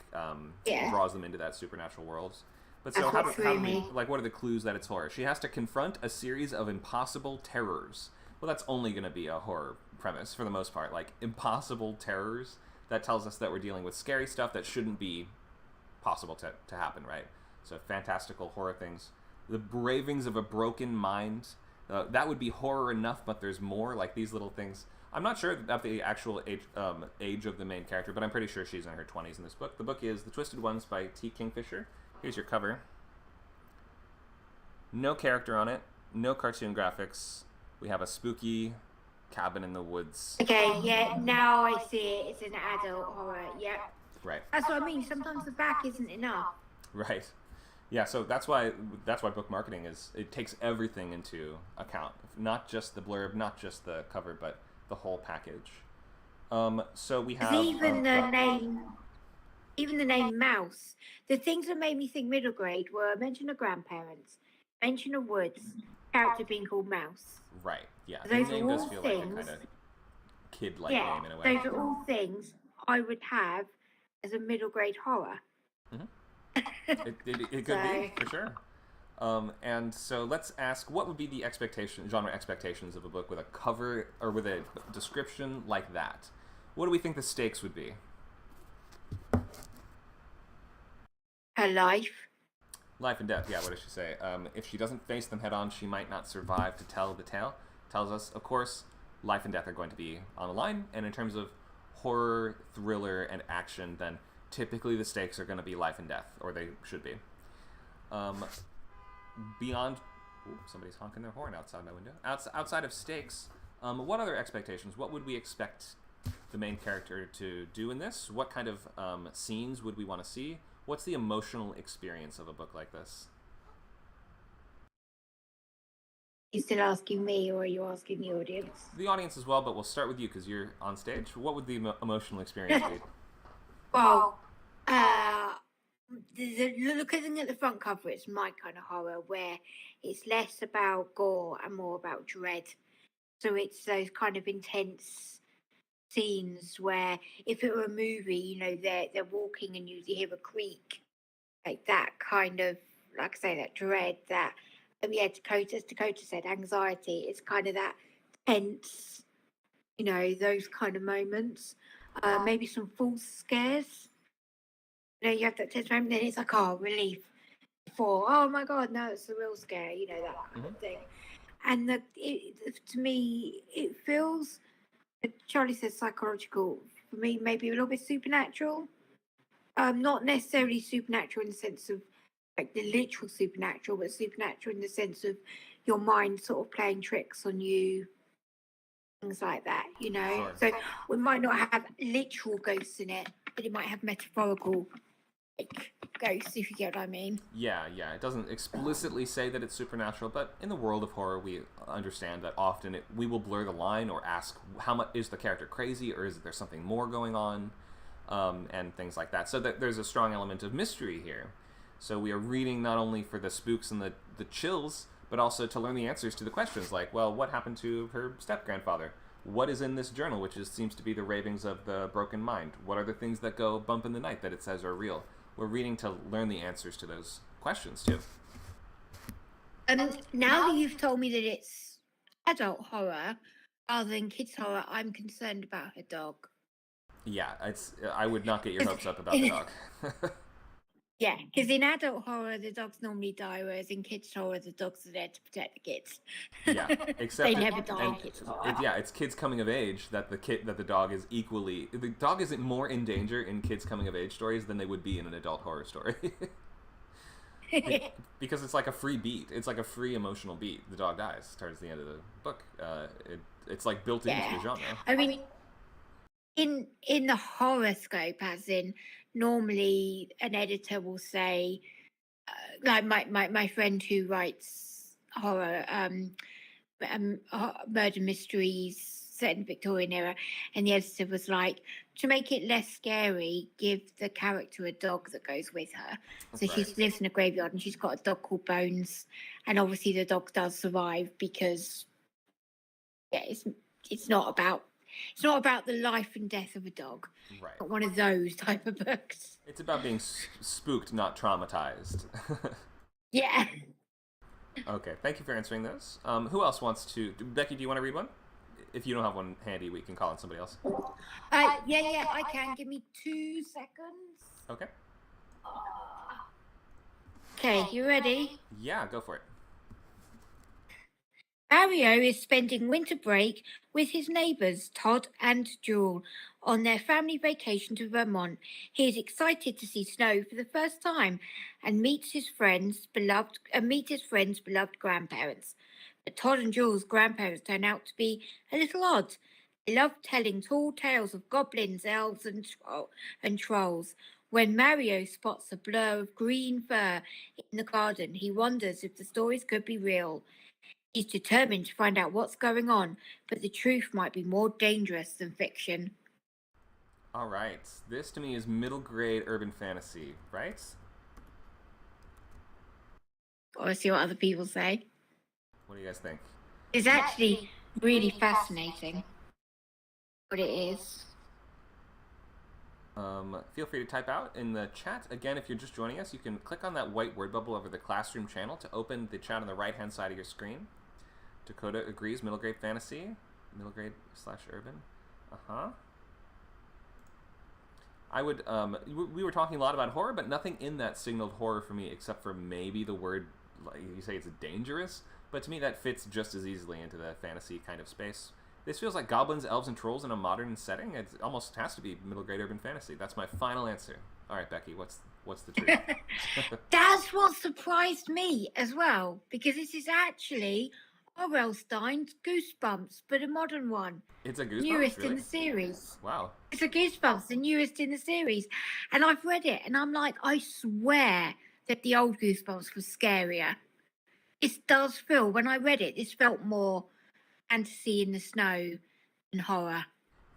draws them into that supernatural world. But so how do we, like, what are the clues that it's horror? She has to confront a series of impossible terrors. Well, that's only going to be a horror premise for the most part. Like, impossible terrors, that tells us that we're dealing with scary stuff that shouldn't be possible to happen, right? So fantastical horror things. the ravings of a broken mind. That would be horror enough, but there's more, like these little things. I'm not sure about the actual age of the main character, but I'm pretty sure she's in her 20s in this book. The book is The Twisted Ones by T. Kingfisher. Here's your cover. No character on it, no cartoon graphics. We have a spooky cabin in the woods. Okay, yeah, now I see it. It's an adult horror. Yeah. Right. That's what I mean. Sometimes the back isn't enough. Right. Yeah, so that's why book marketing is, it takes everything into account. Not just the blurb, not just the cover, but the whole package. So we have Even the name Mouse. The things that made me think middle grade were mention of grandparents, mention of woods, character being called Mouse. Right. Yeah. Those The name are does all feel like a things. kind of kid-like Yeah, name in a way. those are all things I would have as a middle grade horror. It could be, for sure. And so let's ask, what would be the genre expectations of a book with a cover or with a description like that? What do we think the stakes would be? Her life. Life and death, yeah, what does she say? If she doesn't face them head on, she might not survive to tell the tale. Tells us, of course, life and death are going to be on the line, and in terms of horror, thriller, and action, then typically the stakes are going to be life and death, or they should be. Beyond... Ooh, somebody's honking their horn outside my window. Outside of stakes, what other expectations? What would we expect the main character to do in this? What kind of scenes would we want to see? What's the emotional experience of a book like this? You still asking me, or are you asking the audience? The audience as well, but we'll start with you because you're on stage. What would the emotional experience be? Well, looking at the front cover, it's my kind of horror, where it's less about gore and more about dread. So it's those kind of intense scenes where, if it were a movie, you know, they're walking and you hear a creak, like that kind of, like I say, that dread, that yeah, Dakota, as Dakota said, anxiety. It's kind of that tense, you know, those kind of moments. Maybe some false scares. You know, you have that tense moment, then it's like, oh, relief. Before, oh my God, no, it's a real scare. You know, that kind of thing. And to me, it feels. Charlie says psychological. For me, maybe a little bit supernatural. Not necessarily supernatural in the sense of like the literal supernatural, but supernatural in the sense of your mind sort of playing tricks on you, things like that, you know. Sure. So we might not have literal ghosts in it, but it might have metaphorical like ghosts, if you get what I mean. Yeah. It doesn't explicitly say that it's supernatural, but in the world of horror, we understand that often we will blur the line or ask, how much is the character crazy, or is there something more going on, and things like that. So that there's a strong element of mystery here. So we are reading not only for the spooks and the chills, but also to learn the answers to the questions like, well, what happened to her step-grandfather? What is in this journal, which seems to be the ravings of the broken mind? What are the things that go bump in the night that it says are real? We're reading to learn the answers to those questions, too. Now that you've told me that it's adult horror rather than kids horror, I'm concerned about her dog. Yeah, I would not get your hopes up about the dog. Yeah, because in adult horror, the dogs normally die, whereas in kids horror, the dogs are there to protect the kids. Yeah, except they never die in kids horror. It's kids coming of age that the dog is equally. The dog isn't more in danger in kids coming of age stories than they would be in an adult horror story. Because it's like a free beat. It's like a free emotional beat. The dog dies towards the end of the book. It's like built into the genre. I mean, in the horoscope, as in, normally an editor will say, like my friend who writes horror, murder mysteries set in the Victorian era, and the editor was like, to make it less scary, give the character a dog that goes with her. So she lives in a graveyard and she's got a dog called Bones, and obviously the dog does survive because it's not about the life and death of a dog. Right. Not one of those type of books. It's about being spooked, not traumatized. Yeah. Okay, thank you for answering those. Who else wants to... Becky, do you want to read one? If you don't have one handy, we can call on somebody else. Yeah, I can. Give me 2 seconds. Okay. Okay, you ready? Yeah, go for it. Mario is spending winter break with his neighbours Todd and Jewel on their family vacation to Vermont. He is excited to see snow for the first time and meet his friends' beloved grandparents. But Todd and Jewel's grandparents turn out to be a little odd. They love telling tall tales of goblins, elves, and trolls. When Mario spots a blur of green fur in the garden, he wonders if the stories could be real. He's determined to find out what's going on, but the truth might be more dangerous than fiction. All right. This to me is middle grade urban fantasy, right? Gotta see what other people say. What do you guys think? It's actually really fascinating what it is. Feel free to type out in the chat. Again, if you're just joining us, you can click on that white word bubble over the classroom channel to open the chat on the right-hand side of your screen. Dakota agrees, middle grade fantasy. Middle grade / urban. I would, we were talking a lot about horror, but nothing in that signaled horror for me except for maybe the word, like you say it's dangerous, but to me that fits just as easily into the fantasy kind of space. This feels like goblins, elves, and trolls in a modern setting. It almost has to be middle grade urban fantasy. That's my final answer. All right, Becky, what's the truth? That's what surprised me as well, because this is actually R.L. Stein's Goosebumps, but a modern one. It's a Goosebumps, newest really? in the series. Wow. It's a Goosebumps, the newest in the series. And I've read it, and I'm like, I swear that the old Goosebumps was scarier. It does feel, when I read it, this felt more fantasy in the snow and horror.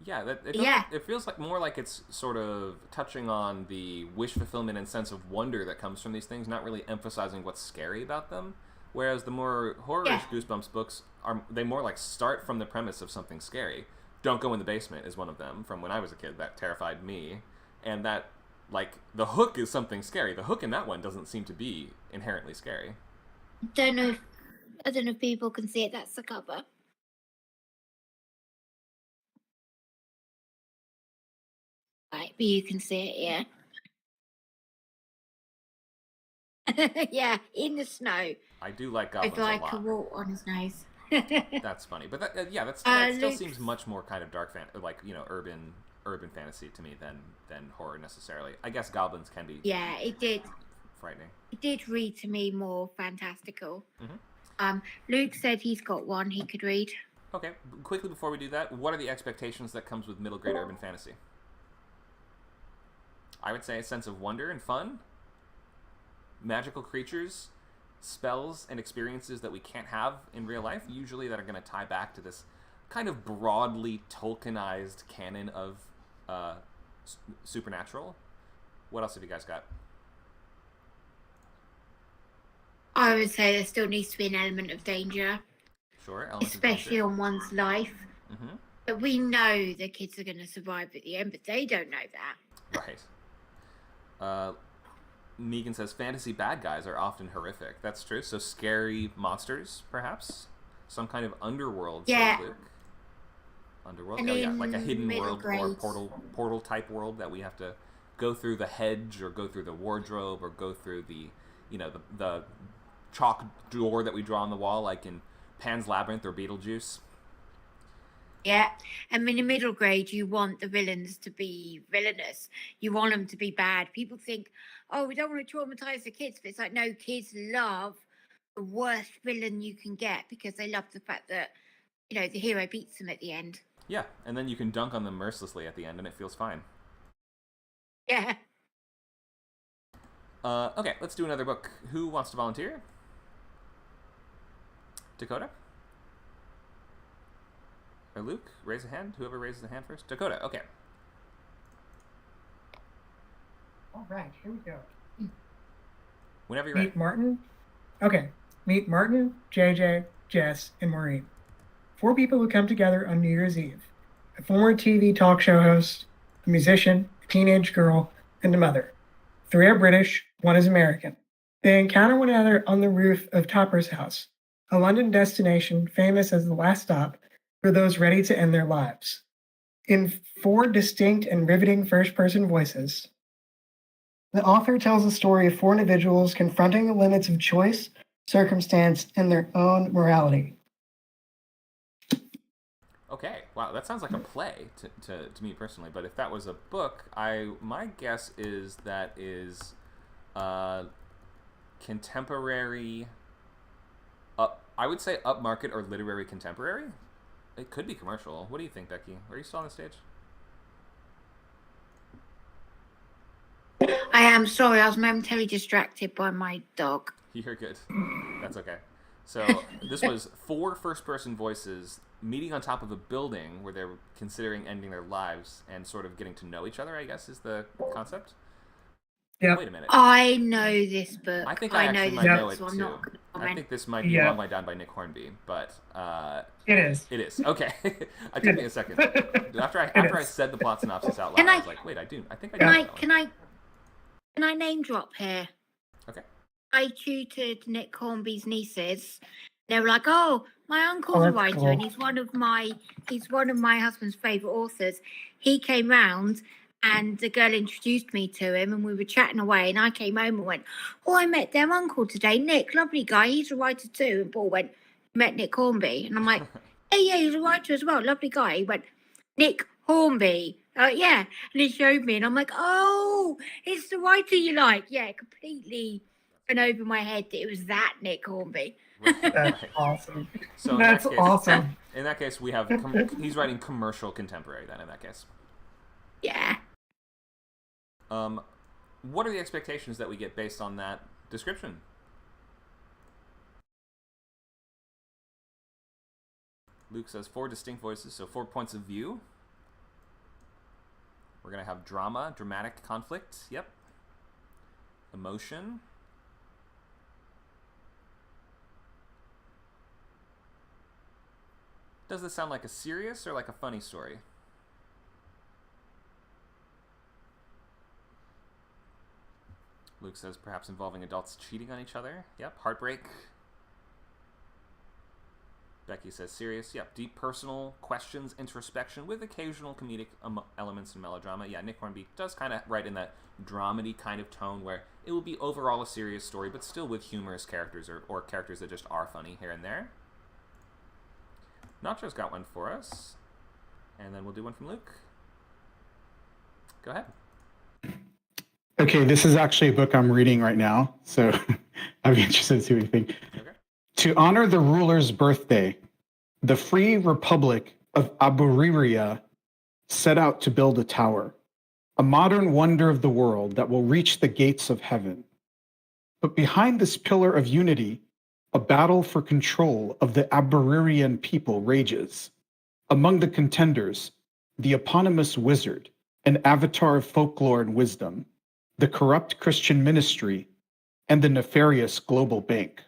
Yeah, it feels like more like it's sort of touching on the wish fulfillment and sense of wonder that comes from these things, not really emphasizing what's scary about them. Whereas the more horror-ish Goosebumps books they more like start from the premise of something scary. Don't Go in the Basement is one of them from when I was a kid that terrified me, and that like the hook is something scary. The hook in that one doesn't seem to be inherently scary. I don't know if people can see it. That's the cover. Right, but you can see it, yeah. Yeah, in the snow. I do like goblins With like a lot. a wart on his nose. That's funny, but that still seems much more kind of dark urban fantasy to me than horror necessarily. I guess goblins can be. Yeah, it did. Frightening. It did read to me more fantastical. Mm-hmm. Luke said he's got one he could read. Okay, quickly before we do that, what are the expectations that comes with middle grade urban fantasy? I would say a sense of wonder and fun, magical creatures, spells, and experiences that we can't have in real life, usually that are going to tie back to this kind of broadly Tolkienized canon of supernatural. What else have you guys got? I would say there still needs to be an element of danger. Sure. Especially on one's life. Mm-hmm. But we know the kids are going to survive at the end, but they don't know that. Right. Megan says fantasy bad guys are often horrific. That's true. So scary monsters, perhaps? Some kind of underworld. Yeah. Underworld? Like a hidden world or portal type world that we have to go through the hedge or go through the wardrobe or go through the chalk door that we draw on the wall, like in Pan's Labyrinth or Beetlejuice. Yeah, I mean, in middle grade, you want the villains to be villainous. You want them to be bad. People think, oh, we don't want to traumatize the kids. But it's like, no, kids love the worst villain you can get because they love the fact that, the hero beats them at the end. Yeah, and then you can dunk on them mercilessly at the end and it feels fine. Yeah. Okay, let's do another book. Who wants to volunteer? Dakota? Or Luke? Raise a hand. Whoever raises a hand first. Dakota, okay. All right, here we go. Whenever you're ready. Meet Martin. Okay. Meet Martin, JJ, Jess, and Maureen. 4 people who come together on New Year's Eve. A former TV talk show host, a musician, a teenage girl, and a mother. 3 are British, 1 is American. They encounter one another on the roof of Topper's house, a London destination famous as the last stop for those ready to end their lives. In 4 distinct and riveting first-person voices, The author tells the story of 4 individuals confronting the limits of choice, circumstance, and their own morality. Okay, wow, that sounds like a play to me personally. But if that was a book, my guess is that is contemporary. I would say upmarket or literary contemporary. It could be commercial. What do you think, Becky? Are you still on the stage? I am sorry, I was momentarily distracted by my dog. You're good. That's okay. So this was 4 first-person voices meeting on top of a building where they're considering ending their lives and sort of getting to know each other, I guess, is the concept. Yeah. Wait a minute. I know this book. I think I actually this might know book, it so I'm too. not gonna I comment. think this might be Yeah. Long Way Down by Nick Hornby, but It is. it is. Okay. It took me a second. After I said the plot synopsis out loud, Can I I- was like, wait, I think I Can know I that one. can I name drop here? Okay. I tutored Nick Hornby's nieces. They were like, "Oh, my uncle's Oh, a that's writer, cool. and he's one of my husband's favorite authors." He came round, and the girl introduced me to him, and we were chatting away. And I came home and went, "Oh, I met their uncle today, Nick, lovely guy. He's a writer too." And Paul went, "You met Nick Hornby?" And I'm like, "Hey, yeah, he's a writer as well, lovely guy." He went, "Nick Hornby." Yeah, and he showed me, and I'm like, "Oh, it's the writer you like." Yeah, completely went over my head that it was that Nick Hornby. Right, That's right. awesome. So in That's that case, awesome. In that case, we have he's writing commercial contemporary. Then in that case, Yeah. what are the expectations that we get based on that description? Luke says 4 distinct voices, so 4 points of view. We're gonna have drama, dramatic conflict. Yep. Emotion. Does this sound like a serious or like a funny story? Luke says perhaps involving adults cheating on each other. Yep. Heartbreak. Becky says serious. Yep. Deep personal questions, introspection with occasional comedic elements and melodrama. Yeah, Nick Hornby does kind of write in that dramedy kind of tone where it will be overall a serious story, but still with humorous characters or characters that just are funny here and there. Nacho's got one for us. And then we'll do one from Luke. Go ahead. Okay, this is actually a book I'm reading right now, so I'd be interested to see what you think. Okay. To honor the ruler's birthday, the Free Republic of Aburiria set out to build a tower, a modern wonder of the world that will reach the gates of heaven. But behind this pillar of unity, a battle for control of the Aburirian people rages. Among the contenders, the eponymous wizard, an avatar of folklore and wisdom, the corrupt Christian ministry, and the nefarious global bank.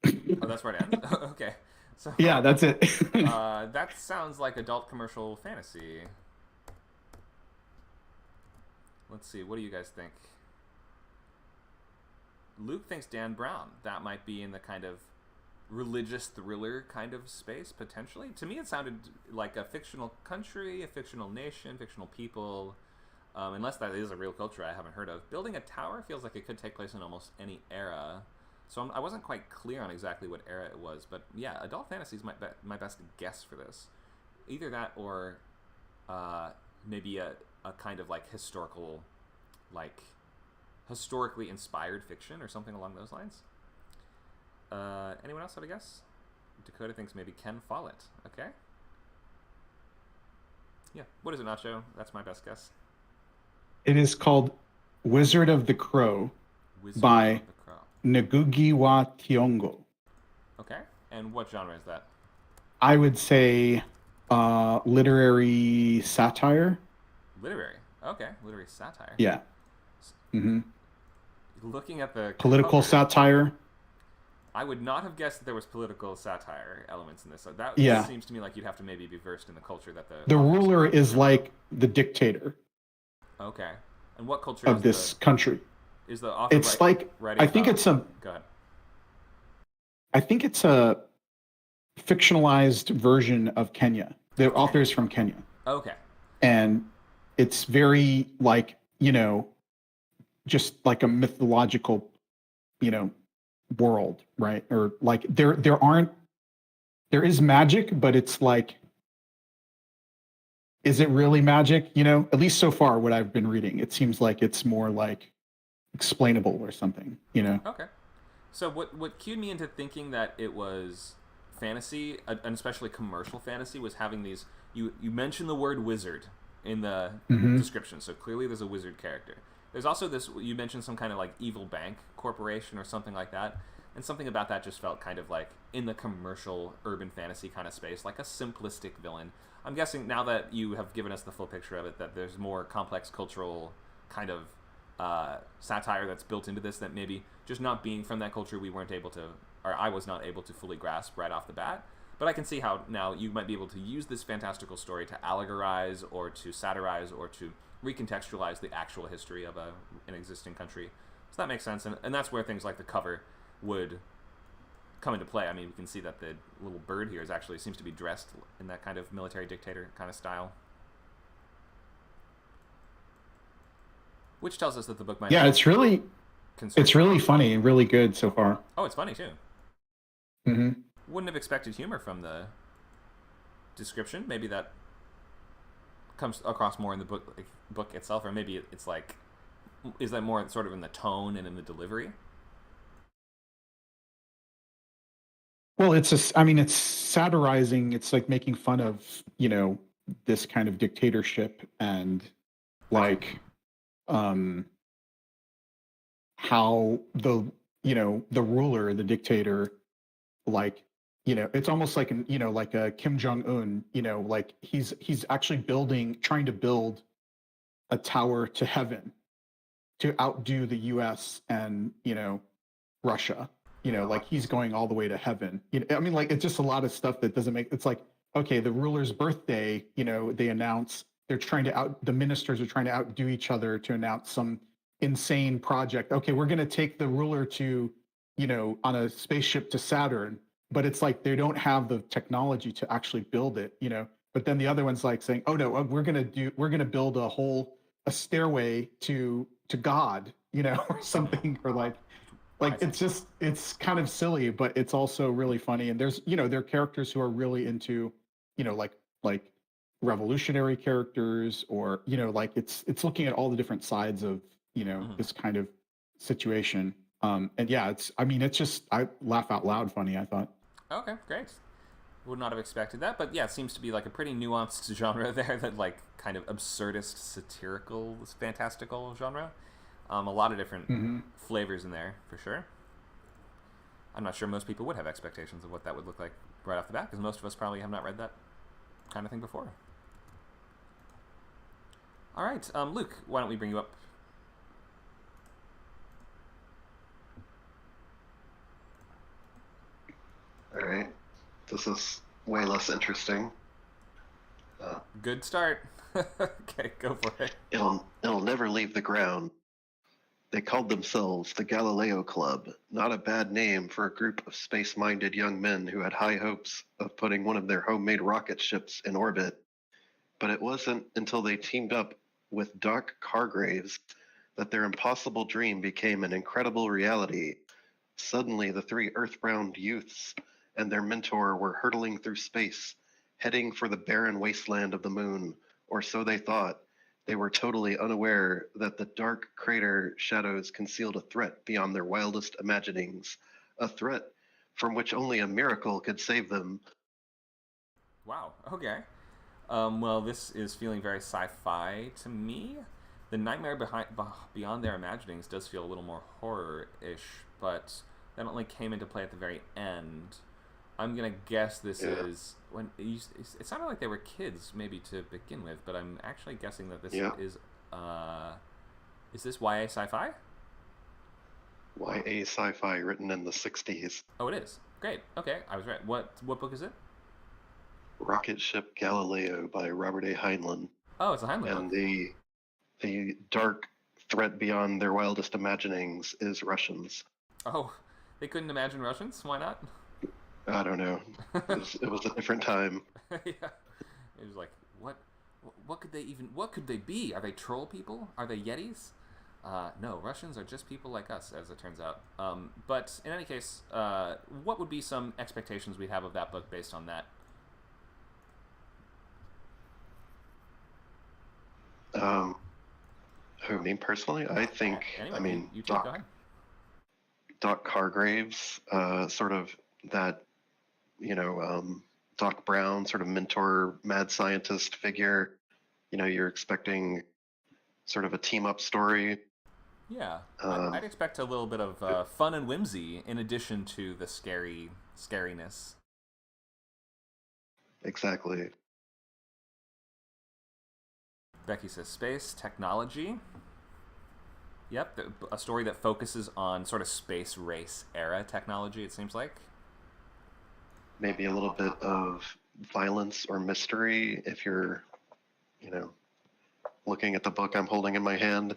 Oh, that's where it ends? Okay. So, Yeah, that's it. that sounds like adult commercial fantasy. Let's see. What do you guys think? Luke thinks Dan Brown. That might be in the kind of religious thriller kind of space, potentially. To me, it sounded like a fictional country, a fictional nation, fictional people. Unless that is a real culture I haven't heard of. Building a tower feels like it could take place in almost any era. So I wasn't quite clear on exactly what era it was. But yeah, adult fantasy is my best guess for this. Either that or maybe a kind of like historical, like historically inspired fiction or something along those lines. Anyone else have a guess? Dakota thinks maybe Ken Follett. Okay. Yeah. What is it, Nacho? That's my best guess. It is called Wizard of the Crow Wizard by of the Crow. Ngugi wa Thiong'o. Okay. And what genre is that? I would say literary satire. Literary. Okay. Literary satire. Yeah. hmm Looking at the Political cover, satire. I would not have guessed that there was political satire elements in this. So that Yeah. seems to me like you'd have to maybe be versed in the culture that The author's ruler from. is like the dictator Okay. And what culture of is this country. is the author It's like writing I think about? it's a Go ahead. I think it's a fictionalized version of Kenya. The author is from Kenya, Okay. and it's very like just like a mythological, world, right? Or like there is magic, but it's like, is it really magic? At least so far, what I've been reading, it seems like it's more like explainable or something. Okay. So what cued me into thinking that it was fantasy, and especially commercial fantasy, was having these. You mentioned the word wizard in the description, so clearly there's a wizard character. There's also this. You mentioned some kind of like evil bank corporation or something like that, and something about that just felt kind of like in the commercial urban fantasy kind of space, like a simplistic villain. I'm guessing now that you have given us the full picture of it, that there's more complex cultural kind of satire that's built into this, that maybe just not being from that culture we weren't able to, or I was not able to fully grasp right off the bat. But I can see how now you might be able to use this fantastical story to allegorize or to satirize or to recontextualize the actual history of an existing country. So that makes sense, and that's where things like the cover would come into play. I mean, we can see that the little bird here seems to be dressed in that kind of military dictator kind of style. Which tells us that the book might... Yeah, it's really funny and really good so far. Oh, it's funny too. Mm-hmm. Wouldn't have expected humor from the description. Maybe that comes across more in the book itself, or maybe it's like, is that more sort of in the tone and in the delivery? Well, it's satirizing. It's like making fun of, this kind of dictatorship and like, how the ruler, the dictator, like, it's almost like like a Kim Jong-un, like he's actually trying to build a tower to heaven to outdo the US and, Russia. Like he's going all the way to heaven. I mean, like, it's just a lot of stuff that doesn't make, it's like, okay, the ruler's birthday, they announce the ministers are trying to outdo each other to announce some insane project. Okay, we're going to take the ruler to, on a spaceship to Saturn, but it's like they don't have the technology to actually build it, But then the other one's like saying, oh no, we're going to build a stairway to God, or something, or like it's kind of silly, but it's also really funny. And there's, there are characters who are really into, like revolutionary characters, or, like it's looking at all the different sides of, this kind of situation. And yeah, it's just, I laugh out loud funny, I thought. Okay, great. Would not have expected that, but yeah, it seems to be like a pretty nuanced genre there, that like kind of absurdist, satirical, fantastical genre. A lot of different flavors in there, for sure. I'm not sure most people would have expectations of what that would look like right off the bat, because most of us probably have not read that kind of thing before. All right, Luke, why don't we bring you up? All right. This is way less interesting. Good start. Okay, go for it. It'll never leave the ground. They called themselves the Galileo Club, not a bad name for a group of space-minded young men who had high hopes of putting one of their homemade rocket ships in orbit. But it wasn't until they teamed up with Doc Cargraves that their impossible dream became an incredible reality. Suddenly, the three Earthbound youths and their mentor were hurtling through space, heading for the barren wasteland of the moon, or so they thought. They were totally unaware that the dark crater shadows concealed a threat beyond their wildest imaginings, a threat from which only a miracle could save them. Wow, okay. Well, this is feeling very sci-fi to me. The nightmare beyond their imaginings does feel a little more horror-ish, but that only came into play at the very end. I'm gonna guess this is when it sounded like they were kids, maybe to begin with, but I'm actually guessing that this is this YA sci-fi? YA sci-fi written in the 60s. Oh, it is. Great. Okay, I was right. What book is it? Rocket Ship Galileo by Robert A. Heinlein. Oh, it's a Heinlein and book. The dark threat beyond their wildest imaginings is Russians. Oh, they couldn't imagine Russians? Why not? I don't know. It was a different time. Yeah. It was like, what What could they be? Are they troll people? Are they Yetis? No, Russians are just people like us, as it turns out. But in any case, what would be some expectations we have of that book based on that? Who, me personally? I think, Anyway, I mean, you two, go ahead. Doc Cargraves, sort of that, Doc Brown, sort of mentor, mad scientist figure. You're expecting sort of a team-up story. Yeah, I'd expect a little bit of fun and whimsy in addition to the scariness. Exactly. Becky says space, technology. Yep, a story that focuses on sort of space race era technology, it seems like. Maybe a little bit of violence or mystery if you're, looking at the book I'm holding in my hand.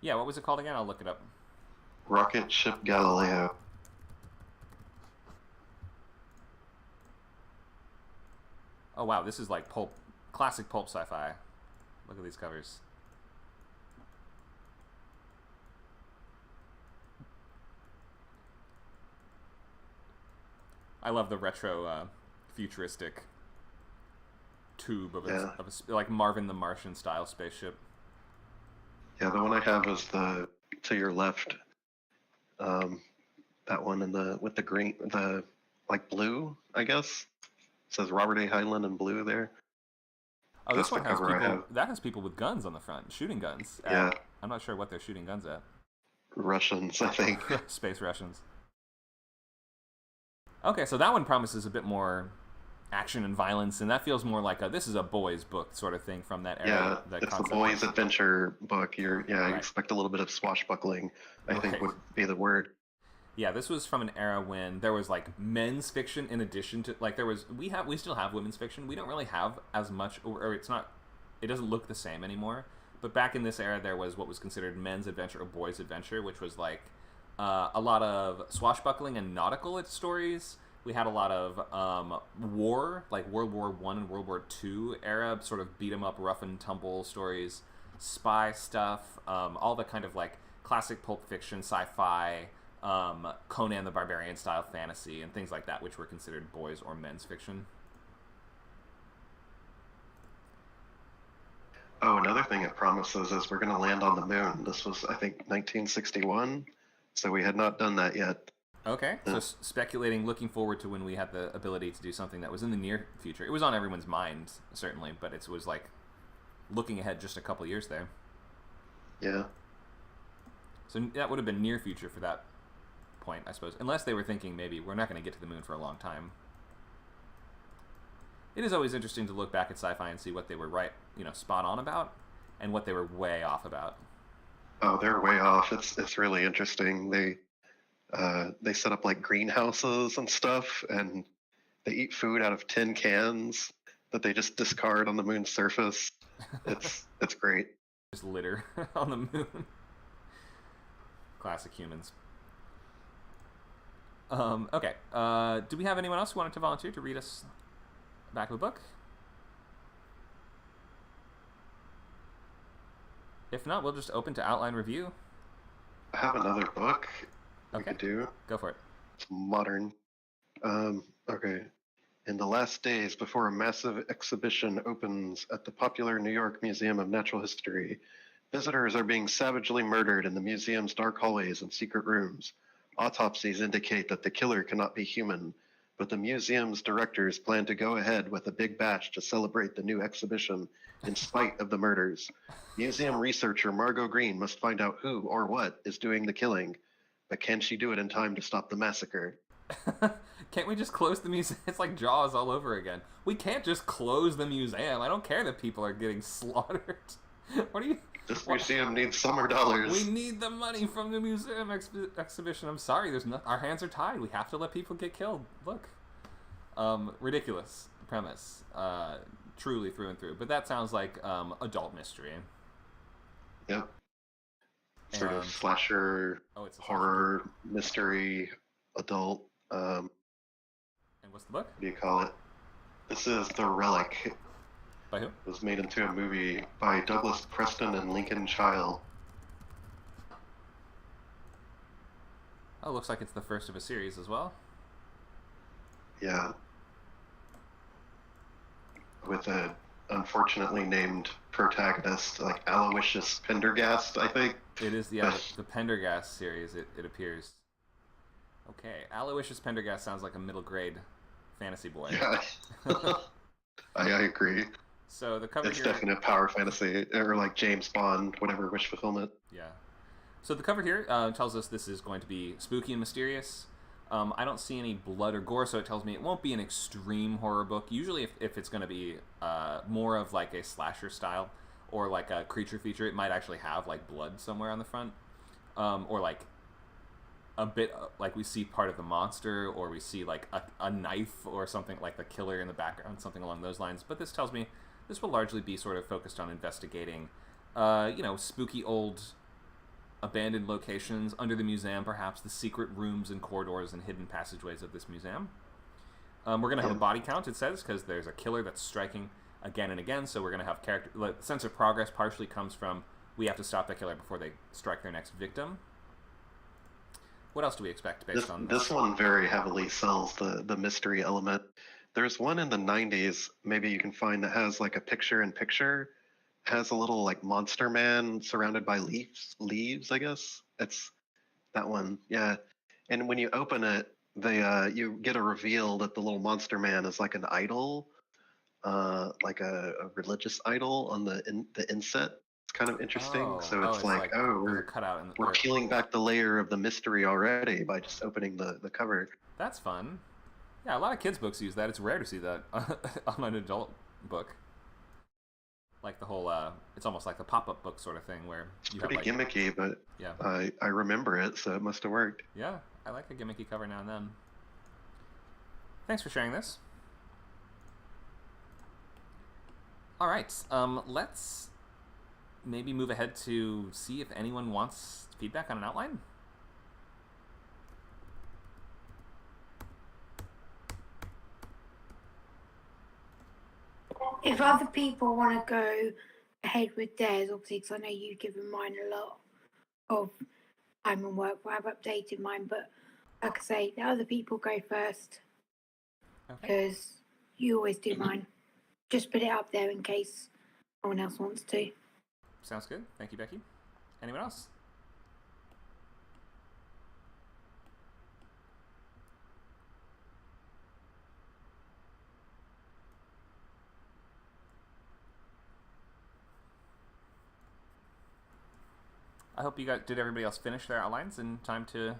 Yeah, what was it called again? I'll look it up. Rocket Ship Galileo. Oh wow, this is like classic pulp sci-fi. Look at these covers. I love the retro futuristic tube of a like Marvin the Martian style spaceship. Yeah, the one I have is the to your left. That one with the green, the like blue, I guess. It says Robert A. Heinlein in blue there. Oh, That's this one the has cover I people. have. That has people with guns on the front, shooting guns. Yeah. I'm not sure what they're shooting guns at. Russians, I think. Space Russians. Okay, so that one promises a bit more action and violence, and that feels more like this is a boys' book sort of thing from that era. Yeah, it's the boys' adventure book. You expect a little bit of swashbuckling, I think would be the word. Yeah, this was from an era when there was like men's fiction in addition to like we still have women's fiction. We don't really have as much, or it doesn't look the same anymore. But back in this era, there was what was considered men's adventure or boys' adventure, which was like a lot of swashbuckling and nautical stories. We had a lot of war, like World War I and World War II era, sort of beat 'em up, rough and tumble stories, spy stuff, all the kind of like classic pulp fiction, sci-fi, Conan the Barbarian style fantasy, and things like that, which were considered boys' or men's fiction. Oh, another thing it promises is we're going to land on the moon. This was, I think, 1961, so we had not done that yet. Okay, so speculating, looking forward to when we had the ability to do something that was in the near future. It was on everyone's mind, certainly, but it was like looking ahead just a couple years there. Yeah. So that would have been near future for that point, I suppose. Unless they were thinking maybe we're not going to get to the moon for a long time. It is always interesting to look back at sci-fi and see what they were right, spot on about, and what they were way off about. Oh, they're way off. It's really interesting. They set up like greenhouses and stuff, and they eat food out of tin cans that they just discard on the moon's surface. It's great. Just litter on the moon. Classic humans. Okay. Do we have anyone else who wanted to volunteer to read us the back of the book? If not, we'll just open to outline review. I have another book we Okay. could do. Go for it. It's modern. Okay. In the last days before a massive exhibition opens at the popular New York Museum of Natural History, visitors are being savagely murdered in the museum's dark hallways and secret rooms. Autopsies indicate that the killer cannot be human, but the museum's directors plan to go ahead with a big bash to celebrate the new exhibition in spite of the murders. Museum researcher Margot Green must find out who or what is doing the killing, but can she do it in time to stop the massacre? Can't we just close the museum? It's like Jaws all over again. We can't just close the museum. I don't care that people are getting slaughtered. What are you... This museum needs summer dollars. We need the money from the museum exhibition. I'm sorry, our hands are tied. We have to let people get killed. Look. Ridiculous premise. Truly through and through. But that sounds like adult mystery. Yep. Sort of And- slasher, it's a horror, mystery, adult. And what's the book? What do you call it? This is The Relic. By who? It was made into a movie by Douglas Preston and Lincoln Child. Oh, looks like it's the first of a series as well. Yeah. With a unfortunately named protagonist, like Aloysius Pendergast, I think. It is, yeah, the Pendergast series, it appears. Okay, Aloysius Pendergast sounds like a middle grade fantasy boy. Yeah. I agree. So the cover It's here... definite power fantasy, or like James Bond, whatever, wish fulfillment. Yeah. So the cover here tells us this is going to be spooky and mysterious. I don't see any blood or gore, so it tells me it won't be an extreme horror book. Usually if it's going to be more of like a slasher style or like a creature feature, it might actually have like blood somewhere on the front. Or like a bit like we see part of the monster, or we see like a knife or something, like the killer in the background, something along those lines. But this tells me this will largely be sort of focused on investigating, spooky old abandoned locations under the museum, perhaps the secret rooms and corridors and hidden passageways of this museum. We're going to have a body count, it says, because there's a killer that's striking again and again, so we're going to have character... The sense of progress partially comes from we have to stop the killer before they strike their next victim. What else do we expect based on this one very heavily sells the mystery element. There's one in the 90s, maybe you can find, that has like a picture-in-picture, has a little like monster man surrounded by leaves, I guess. It's that one, yeah. And when you open it, you get a reveal that the little monster man is like an idol, like a religious idol on the inset. It's kind of interesting. So it's like we're cut out we're peeling back the layer of the mystery already by just opening the cover. That's fun. Yeah, a lot of kids' books use that. It's rare to see that on an adult book. Like the whole, it's almost like the pop-up book sort of thing where you pretty have like, gimmicky, but yeah. I remember it, so it must have worked. Yeah, I like a gimmicky cover now and then. Thanks for sharing this. All right, let's maybe move ahead to see if anyone wants feedback on an outline. If other people want to go ahead with theirs, obviously, because I know you've given mine a lot of time and work, I've updated mine, but like I say, the other people go first because you always do mine. Just put it up there in case no one else wants to. Sounds good. Thank you, Becky. Anyone else? I hope you got. Did everybody else finish their outlines in time to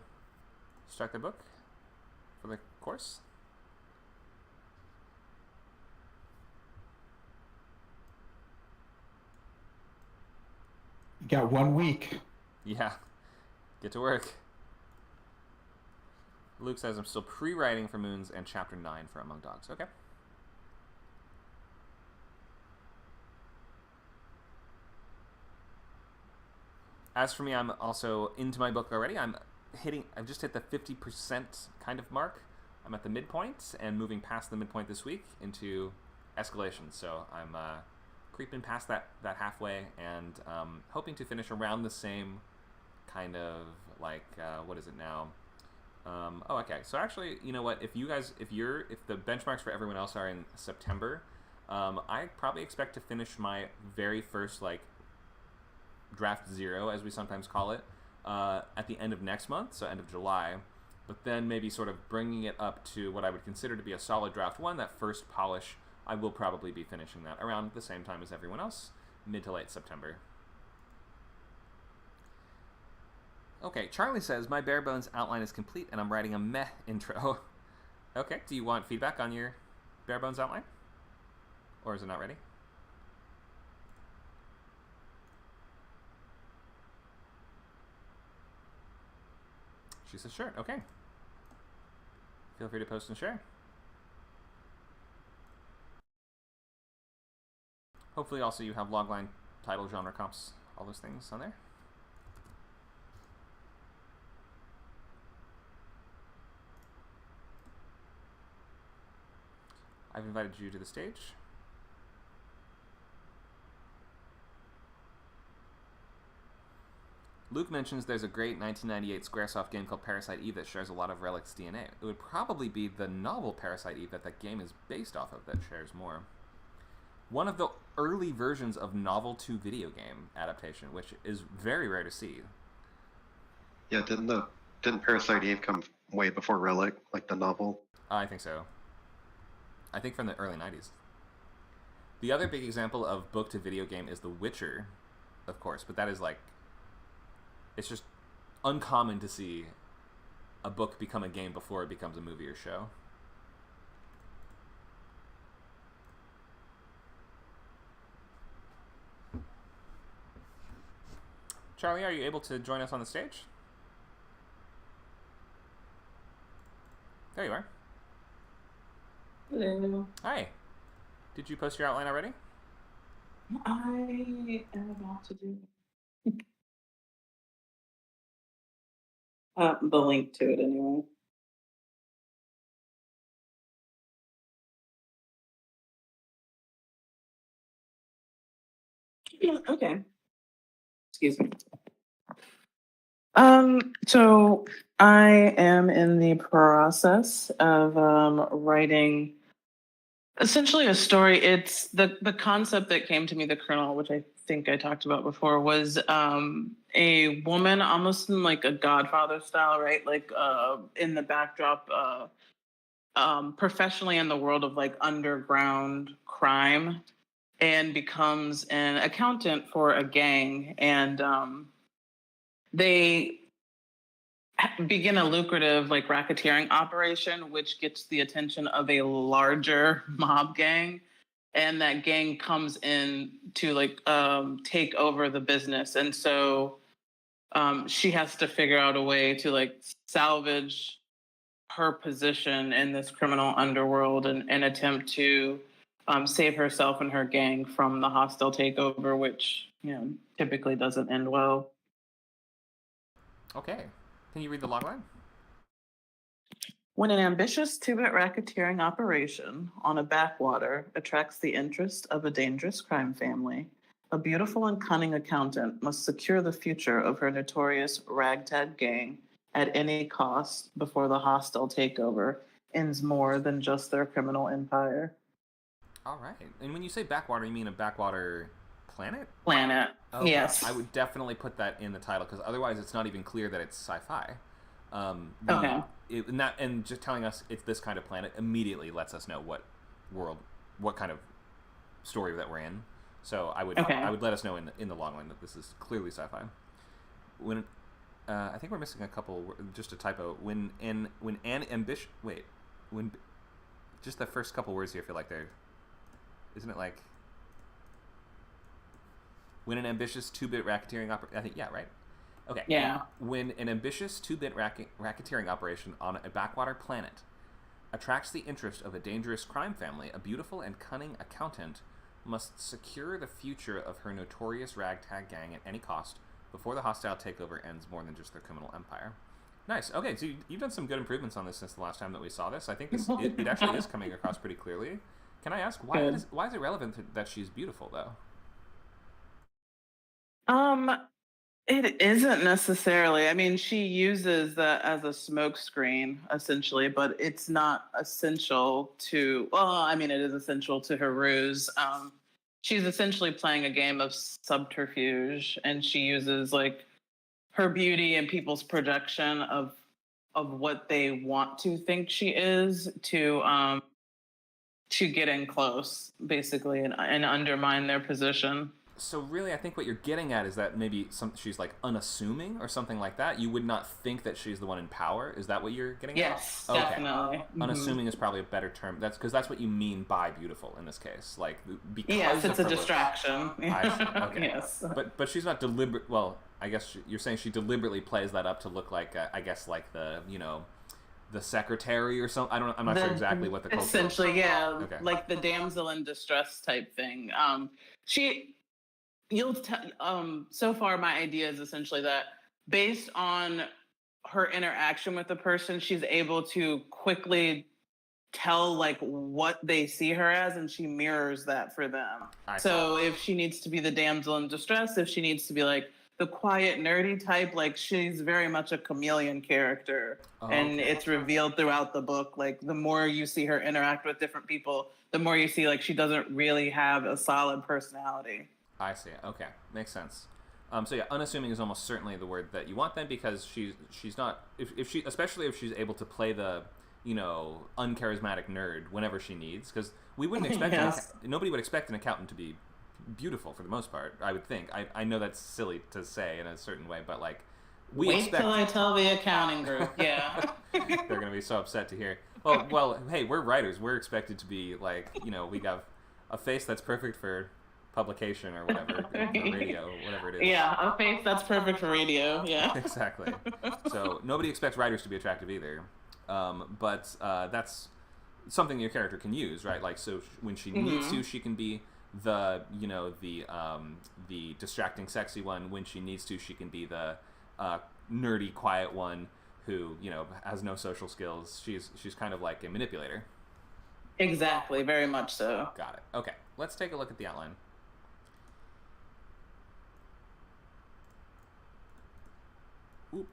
start their book for the course? You got 1 week. Yeah. Get to work. Luke says I'm still pre-writing for Moons and Chapter 9 for Among Dogs. Okay. As for me, I'm also into my book already. I've just hit the 50% kind of mark. I'm at the midpoint and moving past the midpoint this week into escalation. So I'm creeping past that halfway and hoping to finish around the same kind of like, what is it now? Okay. So actually, you know what? If the benchmarks for everyone else are in September, I probably expect to finish my very first like draft 0, as we sometimes call it, at the end of next month, so end of July, but then maybe sort of bringing it up to what I would consider to be a solid draft 1, that first polish. I will probably be finishing that around the same time as everyone else, mid to late September. Okay, Charlie says, my bare bones outline is complete and I'm writing a meh intro. Okay, do you want feedback on your bare bones outline? Or is it not ready? She says, sure, okay. Feel free to post and share. Hopefully also you have logline, title, genre, comps, all those things on there. I've invited you to the stage. Luke mentions there's a great 1998 Squaresoft game called Parasite Eve that shares a lot of Relic's DNA. It would probably be the novel Parasite Eve that game is based off of that shares more. One of the early versions of novel to video game adaptation, which is very rare to see. Yeah, didn't Parasite Eve come way before Relic, like the novel? I think so. I think from the early 90s. The other big example of book to video game is The Witcher, of course, but that is like, it's just uncommon to see a book become a game before it becomes a movie or show. Charlie, are you able to join us on the stage? There you are. Hello. Hi. Did you post your outline already? I am about to do the link to it anyway. Yeah, okay. Excuse me. So I am in the process of writing essentially a story. It's the concept that came to me, the kernel, which I think I talked about before, was a woman almost in like a Godfather style, right? Like in the backdrop, professionally in the world of like underground crime, and becomes an accountant for a gang, and they begin a lucrative like racketeering operation, which gets the attention of a larger mob gang, and that gang comes in to like take over the business, and so she has to figure out a way to like salvage her position in this criminal underworld and attempt to save herself and her gang from the hostile takeover, which typically doesn't end well. Okay. Can you read the logline? When an ambitious two-bit racketeering operation on a backwater attracts the interest of a dangerous crime family, a beautiful and cunning accountant must secure the future of her notorious ragtag gang at any cost before the hostile takeover ends more than just their criminal empire. All right. And when you say backwater, you mean a backwater planet? Planet. Okay. Yes. I would definitely put that in the title because otherwise it's not even clear that it's sci-fi. Okay. And just telling us it's this kind of planet immediately lets us know what world, what kind of story that we're in. So I would let us know in the logline that this is clearly sci-fi. When I think we're missing a couple, just a typo. When just the first couple words here feel like they're, isn't it like when an ambitious 2-bit racketeering operation? I think right. Okay. Yeah. When an ambitious 2-bit racketeering operation on a backwater planet attracts the interest of a dangerous crime family, a beautiful and cunning accountant must secure the future of her notorious ragtag gang at any cost before the hostile takeover ends more than just their criminal empire. Nice. Okay, so you've done some good improvements on this since the last time that we saw this. I think it actually is coming across pretty clearly. Can I ask why is it relevant that she's beautiful though? It isn't necessarily. I mean, she uses that as a smokescreen, essentially, but it's not essential to. Well, I mean, it is essential to her ruse. She's essentially playing a game of subterfuge, and she uses like her beauty and people's projection of what they want to think she is to get in close, basically, and undermine their position. So really, I think what you're getting at is that maybe she's like unassuming or something like that. You would not think that she's the one in power. Is that what you're getting at? Yes, definitely. Mm-hmm. Unassuming is probably a better term. That's because that's what you mean by beautiful in this case. Like because yes, it's a distraction. Okay. Yes, but she's not deliberate. Well, I guess you're saying she deliberately plays that up to look like I guess like the the secretary or something. I'm not sure exactly what the culture essentially, yeah, okay. Like the damsel in distress type thing. So far my idea is essentially that based on her interaction with the person, she's able to quickly tell like what they see her as, and she mirrors that for them. So if she needs to be the damsel in distress, if she needs to be like the quiet nerdy type. Like she's very much a chameleon character, and it's revealed throughout the book. Like the more you see her interact with different people, the more you see like she doesn't really have a solid personality. I see. Okay, makes sense. So yeah, unassuming is almost certainly the word that you want then, because she's not, if she, especially if she's able to play the, you know, uncharismatic nerd whenever she needs, because we wouldn't expect nobody would expect an accountant to be beautiful for the most part, I would think. I know that's silly to say in a certain way, but like Wait till I tell the accounting group. Yeah. They're gonna be so upset to hear. Well, hey, we're writers. We're expected to be like, you know, we have a face that's perfect for publication or whatever, or radio, whatever it is. Yeah, a face that's perfect for radio. Yeah. Exactly. So nobody expects writers to be attractive either, but that's something your character can use, right? Like, so when she needs to, she can be the, you know, the distracting, sexy one. When she needs to, she can be the nerdy, quiet one who, you know, has no social skills. She's kind of like a manipulator. Exactly, very much so. Got it. Okay, let's take a look at the outline. Ooh.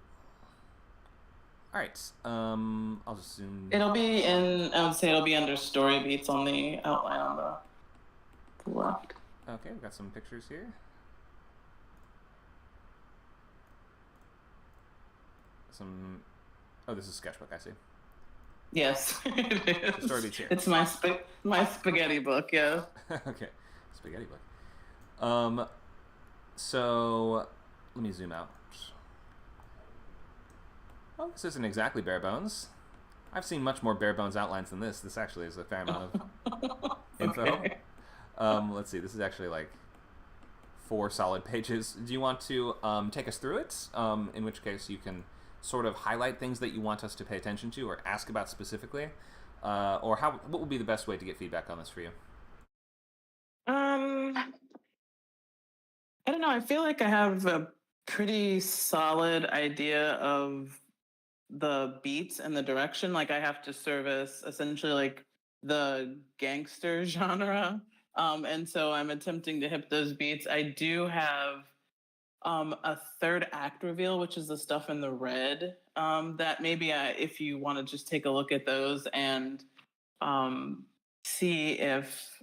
All right. I'll just zoom. It'll be in. I would say it'll be under story beats on the outline on the left. Okay, we've got some pictures here. Oh, this is sketchbook. I see. Yes, it is. Story beats here. It's my spaghetti book. Yeah. Okay, spaghetti book. So let me zoom out. Oh, this isn't exactly bare bones. I've seen much more bare bones outlines than this. This actually is a fair amount of info. Okay. Let's see. This is actually like 4 solid pages. Do you want to take us through it? In which case you can sort of highlight things that you want us to pay attention to or ask about specifically, or what would be the best way to get feedback on this for you? I don't know. I feel like I have a pretty solid idea of the beats and the direction. Like I have to service essentially like the gangster genre, and so I'm attempting to hit those beats. I do have a third act reveal, which is the stuff in the red, that maybe if you want to just take a look at those and see if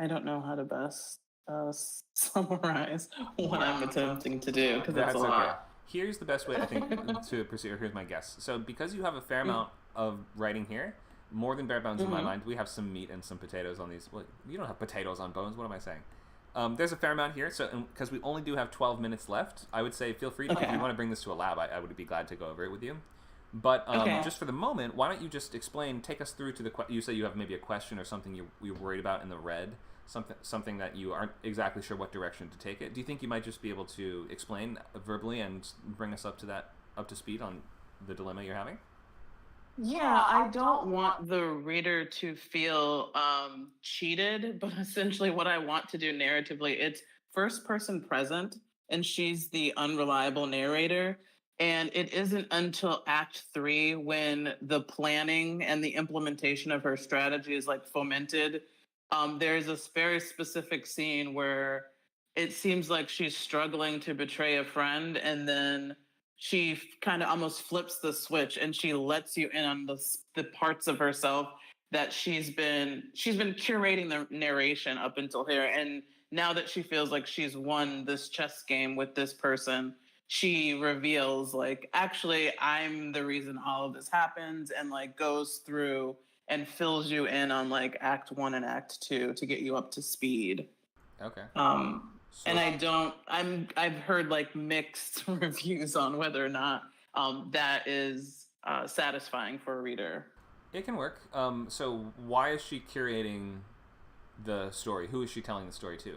I don't know how to best summarize what I'm attempting to do, because that's a lot. Okay. Here's the best way, I think, to proceed. Here's my guess. So because you have a fair amount of writing here, more than bare bones in my mind, we have some meat and some potatoes on these. Well, you don't have potatoes on bones. What am I saying? There's a fair amount here, so because we only do have 12 minutes left, I would say feel free to, if you want to bring this to a lab, I would be glad to go over it with you. But just for the moment, why don't you just take us through to you say you have maybe a question or something you're worried about in the red, something that you aren't exactly sure what direction to take it. Do you think you might just be able to explain verbally and bring us up to speed on the dilemma you're having? Yeah, I don't want the reader to feel cheated, but essentially what I want to do narratively, it's first person present, and she's the unreliable narrator. And it isn't until Act 3 when the planning and the implementation of her strategy is like fomented. There's this very specific scene where it seems like she's struggling to betray a friend, and then she kind of almost flips the switch and she lets you in on the parts of herself that she's been curating the narration up until here. And now that she feels like she's won this chess game with this person, she reveals like, actually, I'm the reason all of this happens, and like goes through and fills you in on like Act 1 and Act 2 to get you up to speed. Okay. And I've heard like mixed reviews on whether or not that is satisfying for a reader. It can work. So why is she curating the story? Who is she telling the story to?